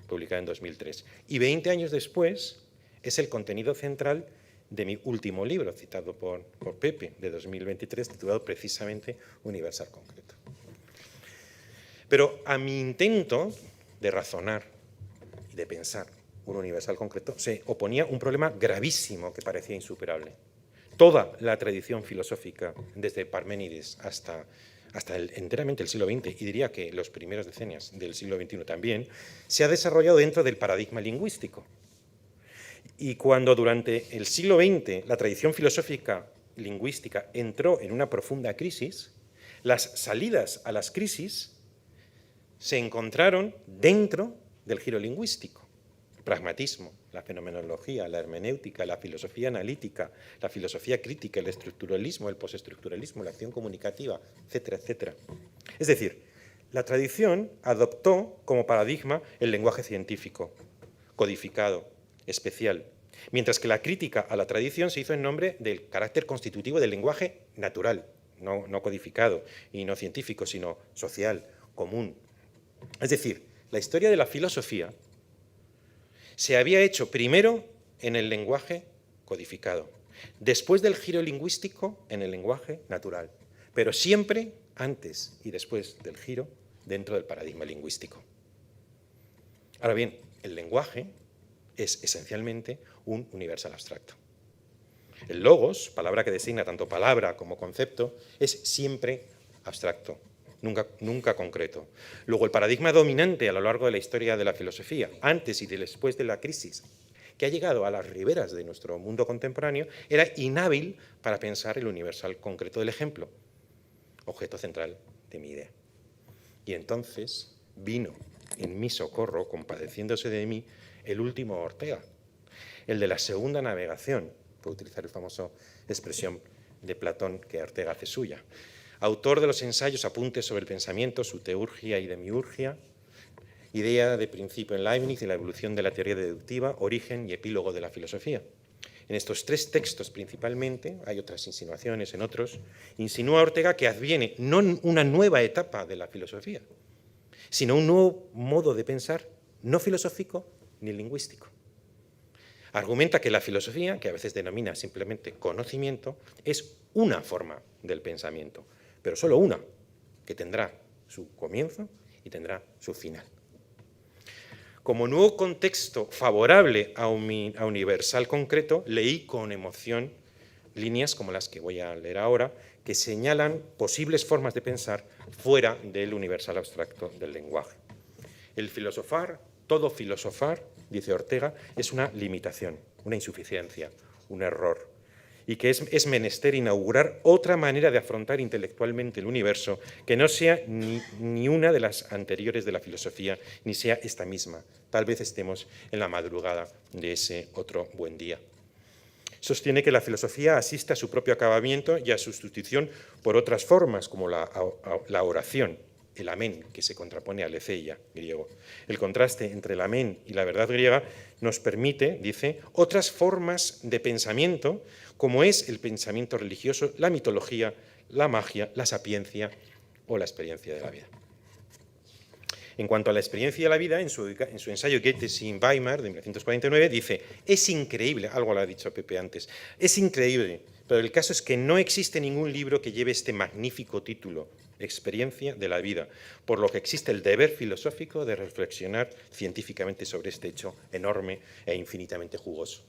publicado en 2003. Y 20 años después es el contenido central de mi último libro, citado por Pepe, de 2023, titulado precisamente Universal concreto. Pero a mi intento de razonar y de pensar un universal concreto se oponía un problema gravísimo que parecía insuperable. Toda la tradición filosófica, desde Parménides hasta enteramente el siglo XX, y diría que los primeros decenios del siglo XXI también, se ha desarrollado dentro del paradigma lingüístico. Y cuando durante el siglo XX la tradición filosófica lingüística entró en una profunda crisis, las salidas a las crisis se encontraron dentro del giro lingüístico. El pragmatismo, la fenomenología, la hermenéutica, la filosofía analítica, la filosofía crítica, el estructuralismo, el postestructuralismo, la acción comunicativa, etcétera, etcétera. Es decir, la tradición adoptó como paradigma el lenguaje científico, codificado, especial, mientras que la crítica a la tradición se hizo en nombre del carácter constitutivo del lenguaje natural, no codificado y no científico, sino social, común. Es decir, la historia de la filosofía se había hecho primero en el lenguaje codificado, después del giro lingüístico en el lenguaje natural, pero siempre antes y después del giro dentro del paradigma lingüístico. Ahora bien, el lenguaje es esencialmente un universal abstracto. El logos, palabra que designa tanto palabra como concepto, es siempre abstracto, nunca concreto. Luego, el paradigma dominante a lo largo de la historia de la filosofía, antes y después de la crisis, que ha llegado a las riberas de nuestro mundo contemporáneo, era inhábil para pensar el universal concreto del ejemplo, objeto central de mi idea. Y entonces vino en mi socorro, compadeciéndose de mí, el último Ortega, el de la segunda navegación, por utilizar la famosa expresión de Platón que Ortega hace suya. Autor de los ensayos Apuntes sobre el pensamiento, su teurgia y demiurgia, idea de principio en Leibniz y la evolución de la teoría deductiva, origen y epílogo de la filosofía. En estos tres textos principalmente, hay otras insinuaciones en otros, insinúa Ortega que adviene no una nueva etapa de la filosofía, sino un nuevo modo de pensar no filosófico ni lingüístico. Argumenta que la filosofía, que a veces denomina simplemente conocimiento, es una forma del pensamiento, pero solo una, que tendrá su comienzo y tendrá su final. Como nuevo contexto favorable a un universal concreto, leí con emoción líneas como las que voy a leer ahora, que señalan posibles formas de pensar fuera del universal abstracto del lenguaje. El filosofar, todo filosofar, dice Ortega, es una limitación, una insuficiencia, un error, y que es menester inaugurar otra manera de afrontar intelectualmente el universo que no sea ni una de las anteriores de la filosofía, ni sea esta misma. Tal vez estemos en la madrugada de ese otro buen día. Sostiene que la filosofía asiste a su propio acabamiento y a sustitución por otras formas, como la oración, el amén, que se contrapone al eceia griego. El contraste entre el amén y la verdad griega nos permite, dice, otras formas de pensamiento, como es el pensamiento religioso, la mitología, la magia, la sapiencia o la experiencia de la vida. En cuanto a la experiencia de la vida, en su ensayo Goethe in Weimar de 1949, dice, es increíble, algo lo ha dicho Pepe antes, es increíble, pero el caso es que no existe ningún libro que lleve este magnífico título, Experiencia de la vida, por lo que existe el deber filosófico de reflexionar científicamente sobre este hecho enorme e infinitamente jugoso.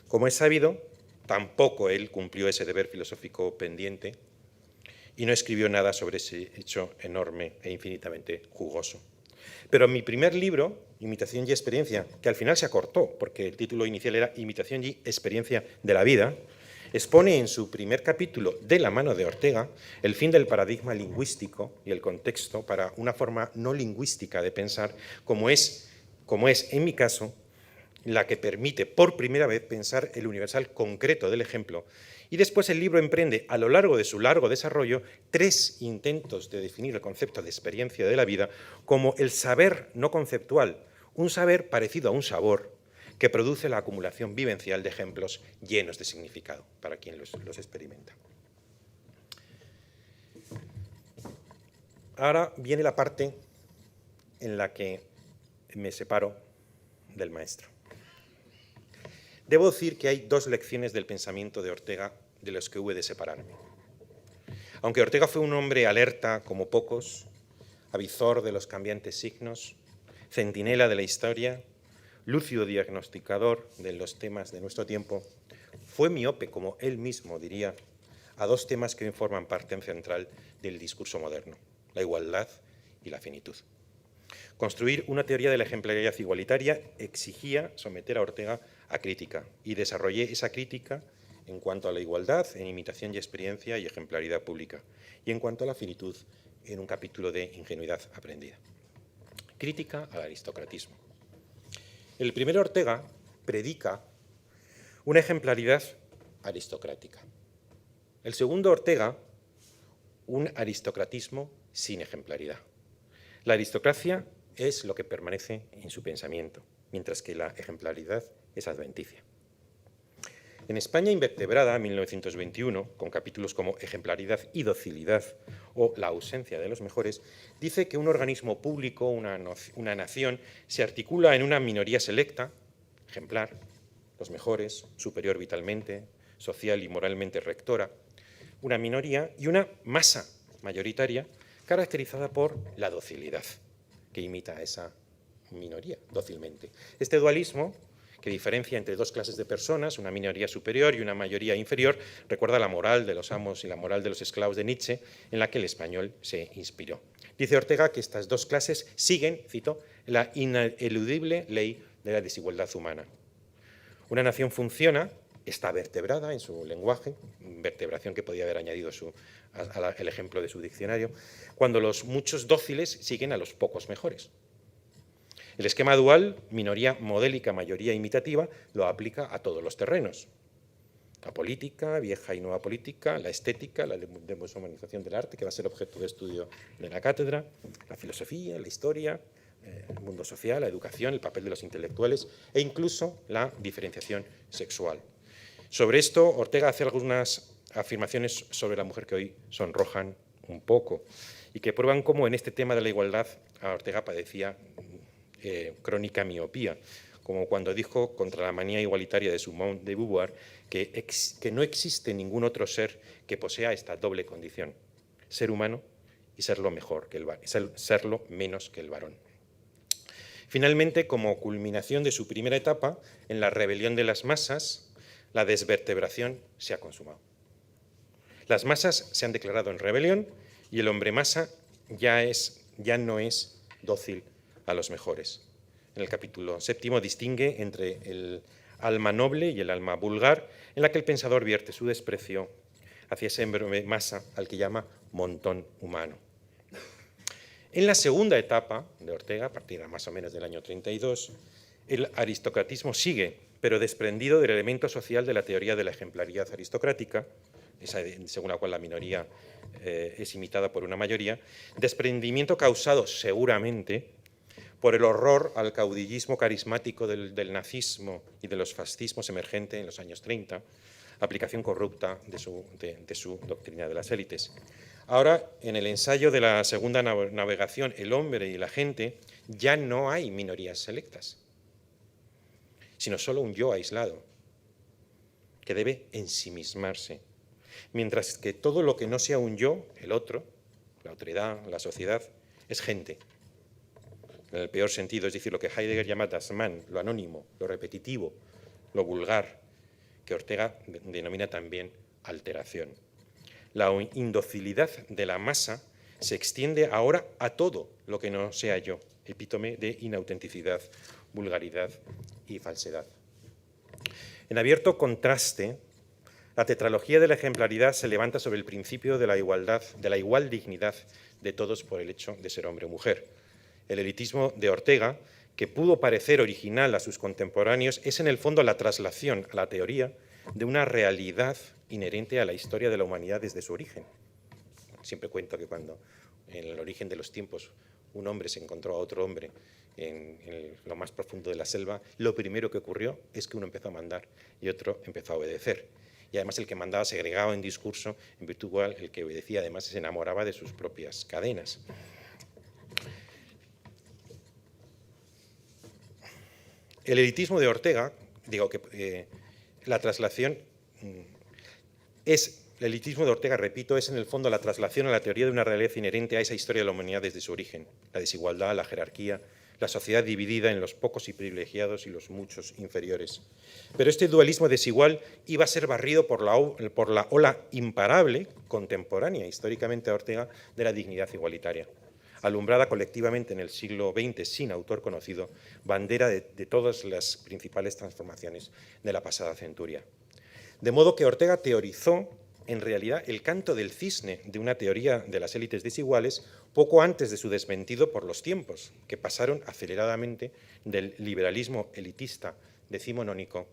Como es sabido, Tampoco él cumplió ese deber filosófico pendiente y no escribió nada sobre ese hecho enorme e infinitamente jugoso. Pero mi primer libro, Imitación y Experiencia, que al final se acortó, porque el título inicial era Imitación y Experiencia de la Vida, expone en su primer capítulo, de la mano de Ortega, el fin del paradigma lingüístico y el contexto para una forma no lingüística de pensar, como es en mi caso, la que permite por primera vez pensar el universal concreto del ejemplo. Y después el libro emprende, a lo largo de su largo desarrollo, 3 intentos de definir el concepto de experiencia de la vida como el saber no conceptual, un saber parecido a un sabor, que produce la acumulación vivencial de ejemplos llenos de significado para quien los experimenta. Ahora viene la parte en la que me separo del maestro. Debo decir que hay 2 lecciones del pensamiento de Ortega de los que hube de separarme. Aunque Ortega fue un hombre alerta como pocos, avizor de los cambiantes signos, centinela de la historia, lúcido diagnosticador de los temas de nuestro tiempo, fue miope, como él mismo diría, a 2 temas que hoy forman parte central del discurso moderno, la igualdad y la finitud. Construir una teoría de la ejemplaridad igualitaria exigía someter a Ortega a crítica, y desarrollé esa crítica en cuanto a la igualdad, en Imitación y Experiencia y Ejemplaridad Pública, y en cuanto a la finitud, en un capítulo de Ingenuidad Aprendida. Crítica al aristocratismo. El primero, Ortega, predica una ejemplaridad aristocrática. El segundo, Ortega, un aristocratismo sin ejemplaridad. La aristocracia es lo que permanece en su pensamiento, mientras que la ejemplaridad es adventicia. En España invertebrada, 1921, con capítulos como Ejemplaridad y Docilidad o La ausencia de los mejores, dice que un organismo público, una nación, se articula en una minoría selecta, ejemplar, los mejores, superior vitalmente, social y moralmente rectora, una minoría y una masa mayoritaria caracterizada por la docilidad, que imita a esa minoría dócilmente. Este dualismo, que diferencia entre 2 clases de personas, una minoría superior y una mayoría inferior, recuerda la moral de los amos y la moral de los esclavos de Nietzsche, en la que el español se inspiró. Dice Ortega que estas 2 clases siguen, cito, la ineludible ley de la desigualdad humana. Una nación funciona, está vertebrada en su lenguaje, vertebración que podía haber añadido el ejemplo de su diccionario, cuando los muchos dóciles siguen a los pocos mejores. El esquema dual, minoría modélica, mayoría imitativa, lo aplica a todos los terrenos. La política, vieja y nueva política, la estética, la deshumanización del arte, que va a ser objeto de estudio de la cátedra, la filosofía, la historia, el mundo social, la educación, el papel de los intelectuales e incluso la diferenciación sexual. Sobre esto, Ortega hace algunas afirmaciones sobre la mujer que hoy sonrojan un poco y que prueban cómo en este tema de la igualdad Ortega padecía crónica miopía, como cuando dijo contra la manía igualitaria de Simone de Beauvoir que no existe ningún otro ser que posea esta doble condición, ser humano y serlo menos que el varón. Finalmente, como culminación de su primera etapa, en la rebelión de las masas, la desvertebración se ha consumado. Las masas se han declarado en rebelión y el hombre masa ya no es dócil a los mejores. En el capítulo 7 distingue entre el alma noble y el alma vulgar, en la que el pensador vierte su desprecio hacia ese hombre masa al que llama montón humano. En la segunda etapa de Ortega, a partir más o menos del año 32, el aristocratismo sigue, pero desprendido del elemento social de la teoría de la ejemplaridad aristocrática, esa según la cual la minoría es imitada por una mayoría, desprendimiento causado seguramente por el horror al caudillismo carismático del nazismo y de los fascismos emergente en los años 30, aplicación corrupta de su doctrina de las élites. Ahora, en el ensayo de la segunda navegación, El hombre y la gente, ya no hay minorías selectas, sino solo un yo aislado, que debe ensimismarse, mientras que todo lo que no sea un yo, el otro, la otredad, la sociedad, es gente, en el peor sentido, es decir, lo que Heidegger llama das Mann, lo anónimo, lo repetitivo, lo vulgar, que Ortega denomina también alteración. La indocilidad de la masa se extiende ahora a todo lo que no sea yo, epítome de inautenticidad, vulgaridad y falsedad. En abierto contraste, la tetralogía de la ejemplaridad se levanta sobre el principio de la igualdad, de la igual dignidad de todos por el hecho de ser hombre o mujer. El elitismo de Ortega, que pudo parecer original a sus contemporáneos, es en el fondo la traslación a la teoría de una realidad inherente a la historia de la humanidad desde su origen. Siempre cuento que cuando en el origen de los tiempos un hombre se encontró a otro hombre en lo más profundo de la selva, lo primero que ocurrió es que uno empezó a mandar y otro empezó a obedecer. Y además el que mandaba segregaba en discurso, en virtud cual el que obedecía además se enamoraba de sus propias cadenas. El elitismo de Ortega, digo que la traslación es... El elitismo de Ortega, repito, es en el fondo la traslación a la teoría de una realidad inherente a esa historia de la humanidad desde su origen, la desigualdad, la jerarquía, la sociedad dividida en los pocos y privilegiados y los muchos inferiores. Pero este dualismo desigual iba a ser barrido por la ola imparable, contemporánea históricamente a Ortega, de la dignidad igualitaria, alumbrada colectivamente en el siglo XX sin autor conocido, bandera de todas las principales transformaciones de la pasada centuria. De modo que Ortega teorizó en realidad el canto del cisne de una teoría de las élites desiguales poco antes de su desmentido por los tiempos, que pasaron aceleradamente del liberalismo elitista decimonónico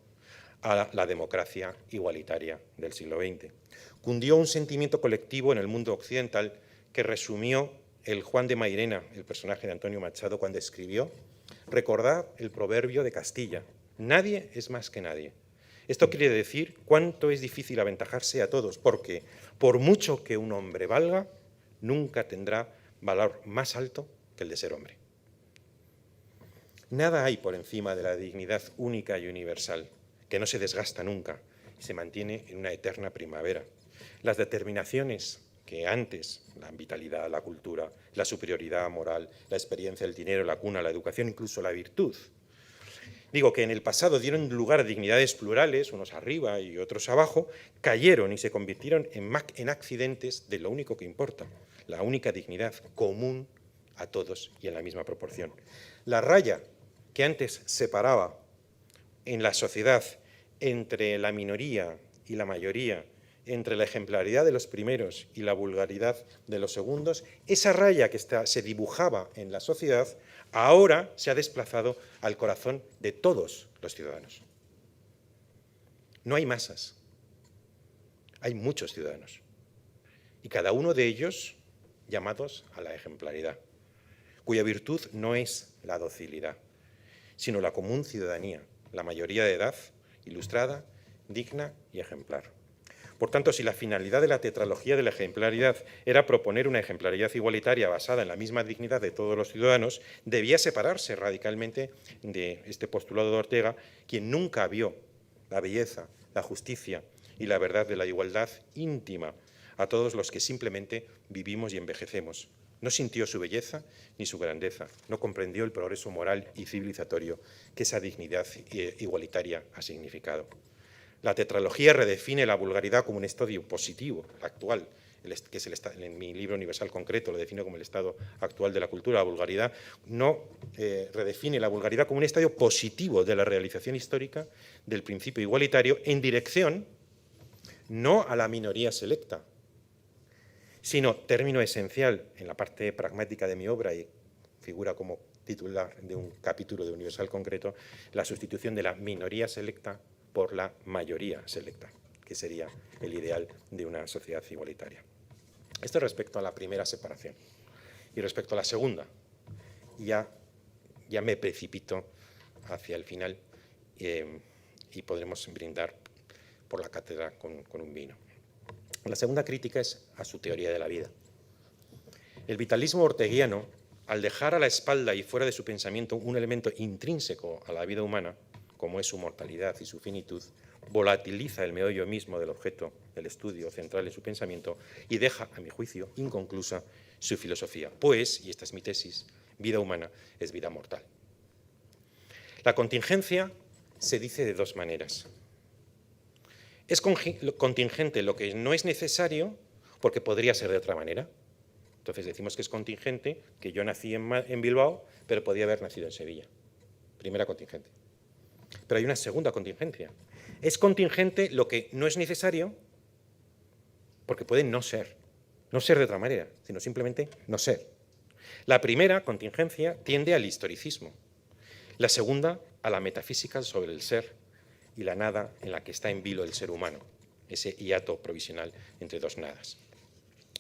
a la democracia igualitaria del siglo XX. Cundió un sentimiento colectivo en el mundo occidental que resumió el Juan de Mairena, el personaje de Antonio Machado, cuando escribió: recordad el proverbio de Castilla, nadie es más que nadie. Esto quiere decir cuánto es difícil aventajarse a todos, porque por mucho que un hombre valga, nunca tendrá valor más alto que el de ser hombre. Nada hay por encima de la dignidad única y universal, que no se desgasta nunca y se mantiene en una eterna primavera. Las determinaciones que antes, la vitalidad, la cultura, la superioridad moral, la experiencia, el dinero, la cuna, la educación, incluso la virtud, digo que en el pasado dieron lugar a dignidades plurales, unos arriba y otros abajo, cayeron y se convirtieron en accidentes de lo único que importa, la única dignidad común a todos y en la misma proporción. La raya que antes separaba en la sociedad entre la minoría y la mayoría, entre la ejemplaridad de los primeros y la vulgaridad de los segundos, esa raya que se dibujaba en la sociedad ahora se ha desplazado al corazón de todos los ciudadanos. No hay masas, hay muchos ciudadanos, y cada uno de ellos llamados a la ejemplaridad, cuya virtud no es la docilidad, sino la común ciudadanía, la mayoría de edad, ilustrada, digna y ejemplar. Por tanto, si la finalidad de la tetralogía de la ejemplaridad era proponer una ejemplaridad igualitaria basada en la misma dignidad de todos los ciudadanos, debía separarse radicalmente de este postulado de Ortega, quien nunca vio la belleza, la justicia y la verdad de la igualdad íntima a todos los que simplemente vivimos y envejecemos. No sintió su belleza ni su grandeza, no comprendió el progreso moral y civilizatorio que esa dignidad igualitaria ha significado. La tetralogía redefine la vulgaridad como un estadio positivo, actual, que es en mi libro universal concreto lo defino como el estado actual de la cultura. La vulgaridad no redefine la vulgaridad como un estadio positivo de la realización histórica del principio igualitario en dirección no a la minoría selecta, sino, término esencial en la parte pragmática de mi obra y figura como titular de un capítulo de Universal concreto, la sustitución de la minoría selecta por la mayoría selecta, que sería el ideal de una sociedad igualitaria. Esto respecto a la primera separación. Y respecto a la segunda, ya me precipito hacia el final y podremos brindar por la cátedra con un vino. La segunda crítica es a su teoría de la vida. El vitalismo orteguiano, al dejar a la espalda y fuera de su pensamiento un elemento intrínseco a la vida humana, como es su mortalidad y su finitud, volatiliza el meollo mismo del objeto del estudio central en su pensamiento y deja, a mi juicio, inconclusa su filosofía. Pues, y esta es mi tesis, vida humana es vida mortal. La contingencia se dice de dos maneras. Es contingente lo que no es necesario porque podría ser de otra manera. Entonces decimos que es contingente, que yo nací en Bilbao, pero podía haber nacido en Sevilla. Primera contingente. Pero hay una segunda contingencia. Es contingente lo que no es necesario porque puede no ser de otra manera, sino simplemente no ser. La primera contingencia tiende al historicismo, la segunda a la metafísica sobre el ser y la nada en la que está en vilo el ser humano, ese hiato provisional entre dos nadas.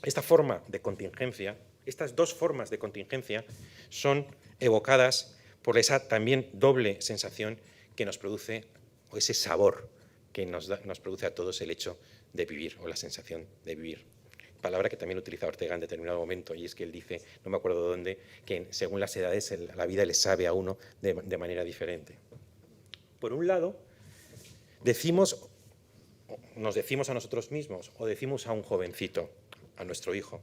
Esta forma de contingencia, estas dos formas de contingencia son evocadas por esa también doble sensación que nos produce, o ese sabor que nos produce a todos el hecho de vivir, o la sensación de vivir. Palabra que también utiliza Ortega en determinado momento, y es que él dice, no me acuerdo dónde, que según las edades la vida le sabe a uno de manera diferente. Por un lado, nos decimos a nosotros mismos, o decimos a un jovencito, a nuestro hijo,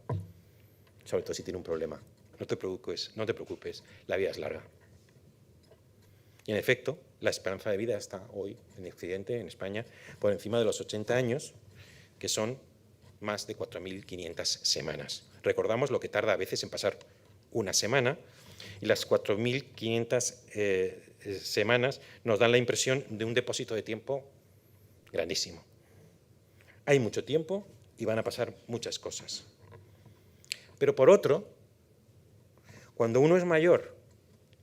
sobre todo si tiene un problema, no te preocupes, la vida es larga. Y en efecto, la esperanza de vida está hoy en Occidente, en España, por encima de los 80 años, que son más de 4.500 semanas. Recordamos lo que tarda a veces en pasar una semana, y las 4.500 semanas nos dan la impresión de un depósito de tiempo grandísimo. Hay mucho tiempo y van a pasar muchas cosas. Pero por otro, cuando uno es mayor,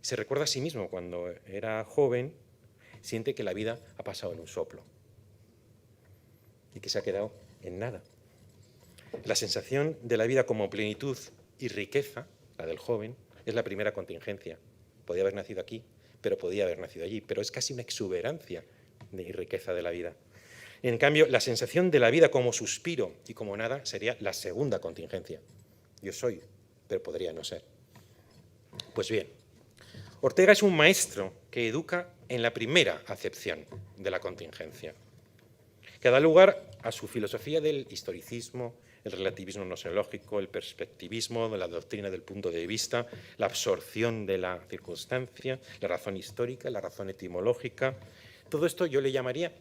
se recuerda a sí mismo cuando era joven, siente que la vida ha pasado en un soplo y que se ha quedado en nada. La sensación de la vida como plenitud y riqueza, la del joven, es la primera contingencia. Podía haber nacido aquí, pero podía haber nacido allí, pero es casi una exuberancia de riqueza de la vida. En cambio, la sensación de la vida como suspiro y como nada sería la segunda contingencia. Yo soy, pero podría no ser. Pues bien, Ortega es un maestro que educa en la primera acepción de la contingencia, que da lugar a su filosofía del historicismo, el relativismo gnoseológico, el perspectivismo, de la doctrina del punto de vista, la absorción de la circunstancia, la razón histórica, la razón etimológica. Todo esto yo le llamaría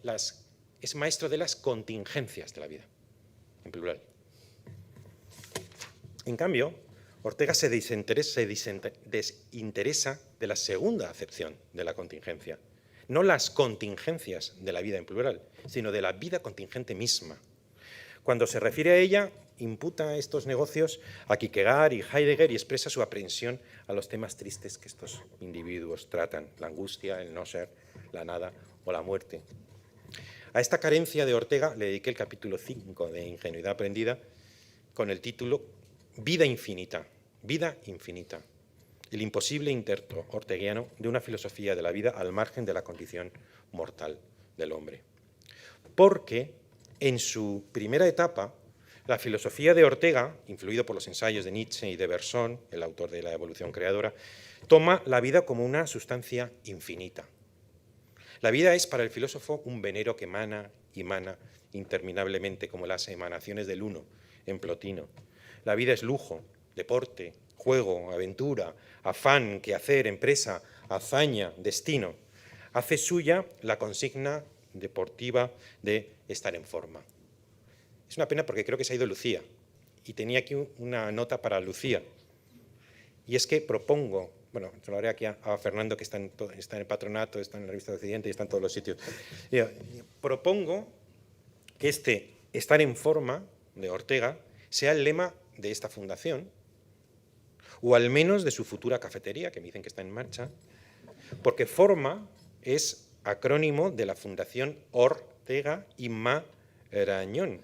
es maestro de las contingencias de la vida, en plural. En cambio, Ortega se desinteresa de la segunda acepción de la contingencia. No las contingencias de la vida en plural, sino de la vida contingente misma. Cuando se refiere a ella, imputa estos negocios a Kierkegaard y Heidegger y expresa su aprensión a los temas tristes que estos individuos tratan, la angustia, el no ser, la nada o la muerte. A esta carencia de Ortega le dediqué el capítulo 5 de Ingenuidad aprendida con el título Vida infinita, el imposible intento orteguiano de una filosofía de la vida al margen de la condición mortal del hombre. Porque en su primera etapa, la filosofía de Ortega, influido por los ensayos de Nietzsche y de Bergson, el autor de La evolución creadora, toma la vida como una sustancia infinita. La vida es para el filósofo un venero que emana interminablemente, como las emanaciones del uno en Plotino. La vida es lujo, deporte, juego, aventura, afán, quehacer, empresa, hazaña, destino. Hace suya la consigna deportiva de estar en forma. Es una pena porque creo que se ha ido Lucía, y tenía aquí una nota para Lucía, y es que propongo, bueno, se lo haré aquí a Fernando, que está en el Patronato, está en la Revista de Occidente y está en todos los sitios. Propongo que este estar en forma de Ortega sea el lema de esta fundación, o al menos de su futura cafetería, que me dicen que está en marcha, porque forma es acrónimo de la Fundación Ortega y Marañón.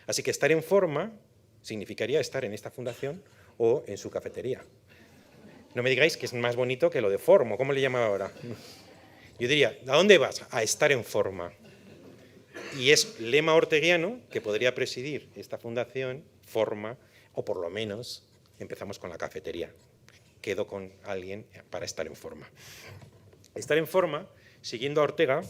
Así que estar en forma significaría estar en esta fundación o en su cafetería. No me digáis que es más bonito que lo de formo. ¿Cómo le llama ahora? Yo diría, ¿a dónde vas? A estar en forma. Y es lema orteguiano que podría presidir esta fundación, forma, o por lo menos empezamos con la cafetería. Quedo con alguien para estar en forma. Estar en forma, siguiendo a Ortega,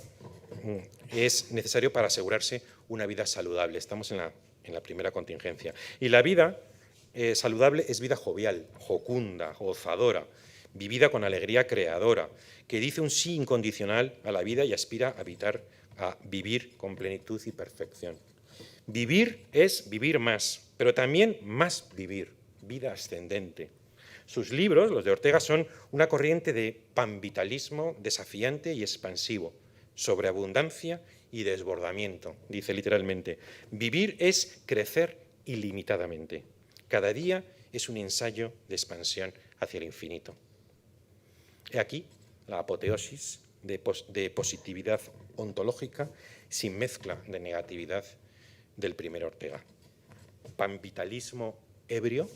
es necesario para asegurarse una vida saludable. Estamos en la primera contingencia. Y la vida saludable es vida jovial, jocunda, gozadora, vivida con alegría creadora, que dice un sí incondicional a la vida y aspira a habitar a vivir con plenitud y perfección. Vivir es vivir más, pero también más vivir, vida ascendente. Sus libros, los de Ortega, son una corriente de panvitalismo desafiante y expansivo, sobreabundancia y desbordamiento, dice literalmente. Vivir es crecer ilimitadamente. Cada día es un ensayo de expansión hacia el infinito. He aquí la apoteosis de positividad ontológica sin mezcla de negatividad del primer Ortega. Panvitalismo ebrio,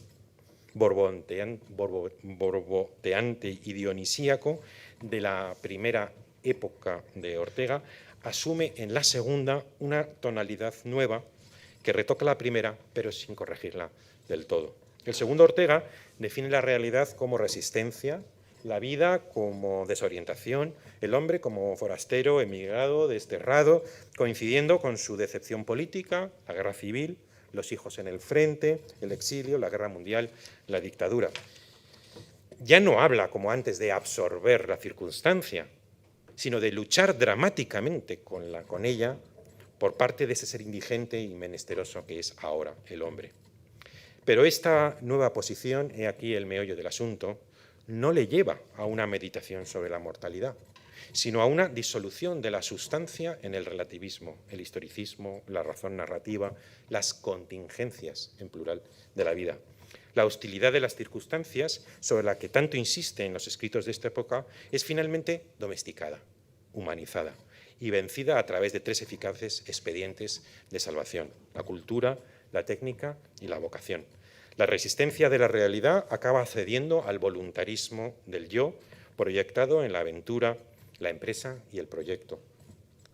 borboteante y dionisíaco de la primera época de Ortega asume en la segunda una tonalidad nueva que retoca la primera, pero sin corregirla del todo. El segundo Ortega define la realidad como resistencia, la vida como desorientación, el hombre como forastero, emigrado, desterrado, coincidiendo con su decepción política, la guerra civil, los hijos en el frente, el exilio, la guerra mundial, la dictadura. Ya no habla, como antes, de absorber la circunstancia, sino de luchar dramáticamente con ella por parte de ese ser indigente y menesteroso que es ahora el hombre. Pero esta nueva posición, he aquí el meollo del asunto, no le lleva a una meditación sobre la mortalidad, sino a una disolución de la sustancia en el relativismo, el historicismo, la razón narrativa, las contingencias, en plural, de la vida. La hostilidad de las circunstancias, sobre la que tanto insiste en los escritos de esta época, es finalmente domesticada, humanizada y vencida a través de tres eficaces expedientes de salvación: la cultura, la técnica y la vocación. La resistencia de la realidad acaba cediendo al voluntarismo del yo, proyectado en la aventura, la empresa y el proyecto.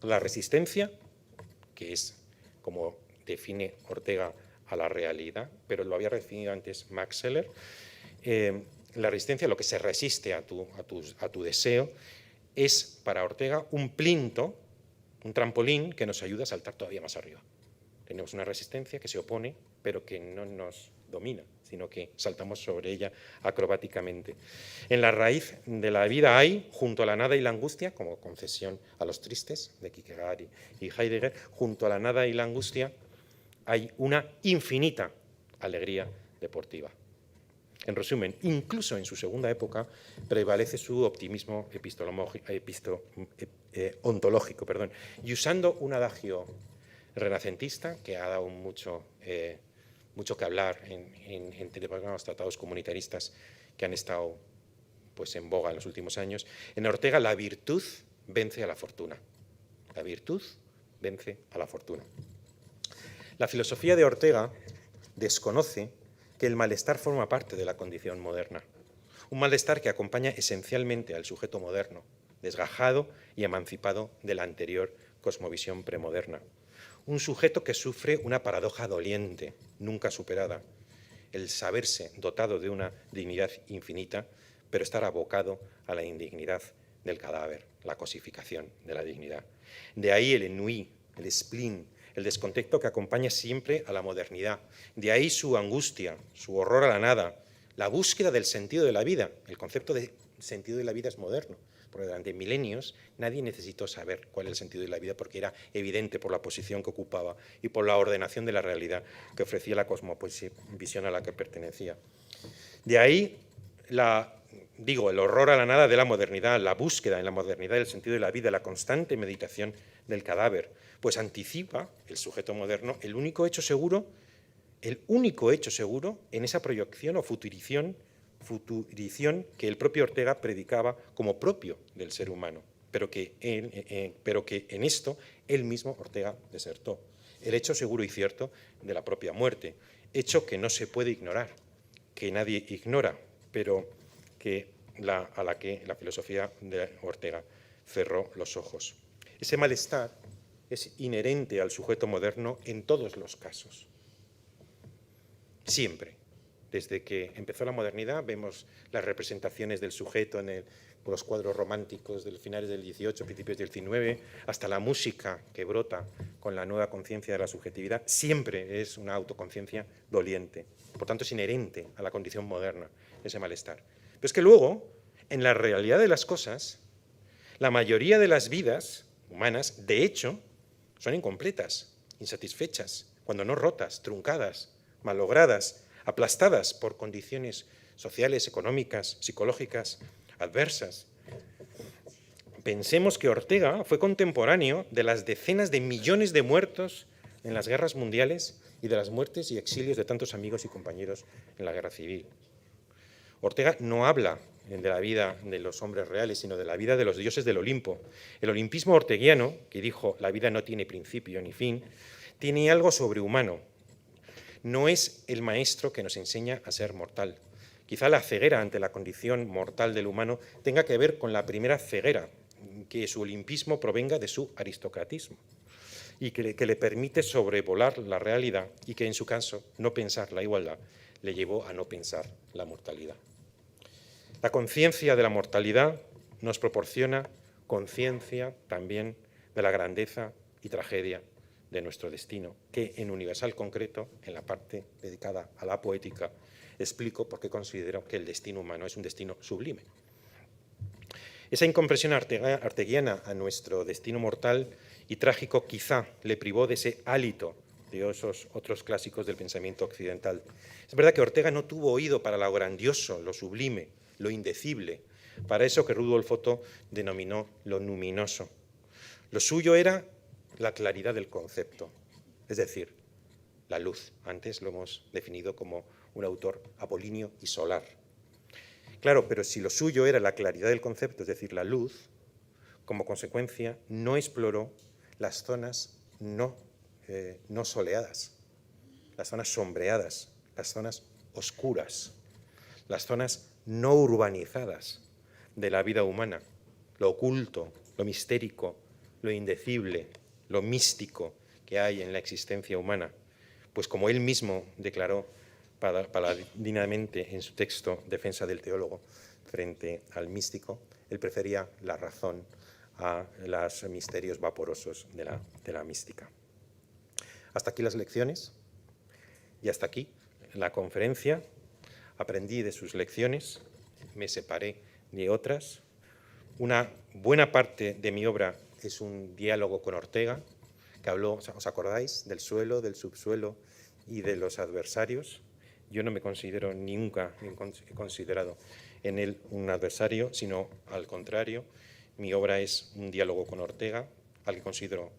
La resistencia, que es como define Ortega a la realidad, pero lo había definido antes Max Scheler, la resistencia, lo que se resiste a tu deseo, es para Ortega un plinto, un trampolín que nos ayuda a saltar todavía más arriba. Tenemos una resistencia que se opone, pero que no nos domina, sino que saltamos sobre ella acrobáticamente. En la raíz de la vida hay, junto a la nada y la angustia, como concesión a los tristes de Kierkegaard y Heidegger, junto a la nada y la angustia hay una infinita alegría deportiva. En resumen, incluso en su segunda época prevalece su optimismo ontológico, y usando un adagio renacentista que ha dado mucho que hablar en determinados tratados comunitaristas que han estado pues, en boga en los últimos años. En Ortega, la virtud vence a la fortuna. La virtud vence a la fortuna. La filosofía de Ortega desconoce que el malestar forma parte de la condición moderna. Un malestar que acompaña esencialmente al sujeto moderno, desgajado y emancipado de la anterior cosmovisión premoderna. Un sujeto que sufre una paradoja doliente, nunca superada, el saberse dotado de una dignidad infinita, pero estar abocado a la indignidad del cadáver, la cosificación de la dignidad. De ahí el ennui, el spleen, el descontento que acompaña siempre a la modernidad. De ahí su angustia, su horror a la nada, la búsqueda del sentido de la vida. El concepto de sentido de la vida es moderno, porque durante milenios nadie necesitó saber cuál es el sentido de la vida porque era evidente por la posición que ocupaba y por la ordenación de la realidad que ofrecía la cosmovisión a la que pertenecía. De ahí el horror a la nada de la modernidad, la búsqueda en la modernidad del sentido de la vida, la constante meditación del cadáver, pues anticipa el sujeto moderno el único hecho seguro en esa proyección o futurición que el propio Ortega predicaba como propio del ser humano, pero que en esto él mismo, Ortega, desertó. El hecho seguro y cierto de la propia muerte, hecho que no se puede ignorar, que nadie ignora, pero a la que la filosofía de Ortega cerró los ojos. Ese malestar es inherente al sujeto moderno en todos los casos. Siempre. Desde que empezó la modernidad vemos las representaciones del sujeto en los cuadros románticos de finales del XVIII, principios del XIX, hasta la música que brota con la nueva conciencia de la subjetividad, siempre es una autoconciencia doliente. Por tanto, es inherente a la condición moderna ese malestar. Pero es que luego, en la realidad de las cosas, la mayoría de las vidas, humanas, de hecho, son incompletas, insatisfechas, cuando no rotas, truncadas, malogradas, aplastadas por condiciones sociales, económicas, psicológicas, adversas. Pensemos que Ortega fue contemporáneo de las decenas de millones de muertos en las guerras mundiales y de las muertes y exilios de tantos amigos y compañeros en la guerra civil. Ortega no habla de la vida de los hombres reales, sino de la vida de los dioses del Olimpo. El olimpismo orteguiano, que dijo la vida no tiene principio ni fin, tiene algo sobrehumano. No es el maestro que nos enseña a ser mortal. Quizá la ceguera ante la condición mortal del humano tenga que ver con la primera ceguera, que su olimpismo provenga de su aristocratismo y que le permite sobrevolar la realidad y que en su caso no pensar la igualdad le llevó a no pensar la mortalidad. La conciencia de la mortalidad nos proporciona conciencia también de la grandeza y tragedia de nuestro destino, que en Universal Concreto, en la parte dedicada a la poética, explico por qué considero que el destino humano es un destino sublime. Esa incomprensión arteguiana a nuestro destino mortal y trágico quizá le privó de ese hálito de esos otros clásicos del pensamiento occidental. Es verdad que Ortega no tuvo oído para lo grandioso, lo sublime, lo indecible, para eso que Rudolf Otto denominó lo luminoso. Lo suyo era la claridad del concepto, es decir, la luz. Antes lo hemos definido como un autor apolíneo y solar. Claro, pero si lo suyo era la claridad del concepto, es decir, la luz, como consecuencia no exploró las zonas no soleadas, las zonas sombreadas, las zonas oscuras, las zonas no urbanizadas de la vida humana, lo oculto, lo mistérico, lo indecible, lo místico que hay en la existencia humana. Pues como él mismo declaró paladinamente en su texto Defensa del teólogo frente al místico, él prefería la razón a los misterios vaporosos de la mística. Hasta aquí las lecciones y hasta aquí la conferencia. Aprendí de sus lecciones, me separé de otras. Una buena parte de mi obra es un diálogo con Ortega, que habló, ¿os acordáis?, del suelo, del subsuelo y de los adversarios. Yo no me considero, nunca he considerado en él un adversario, sino al contrario. Mi obra es un diálogo con Ortega, al que considero,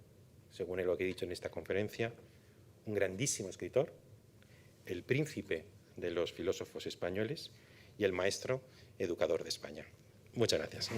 según lo que he dicho en esta conferencia, un grandísimo escritor, el príncipe de los filósofos españoles y el maestro educador de España. Muchas gracias.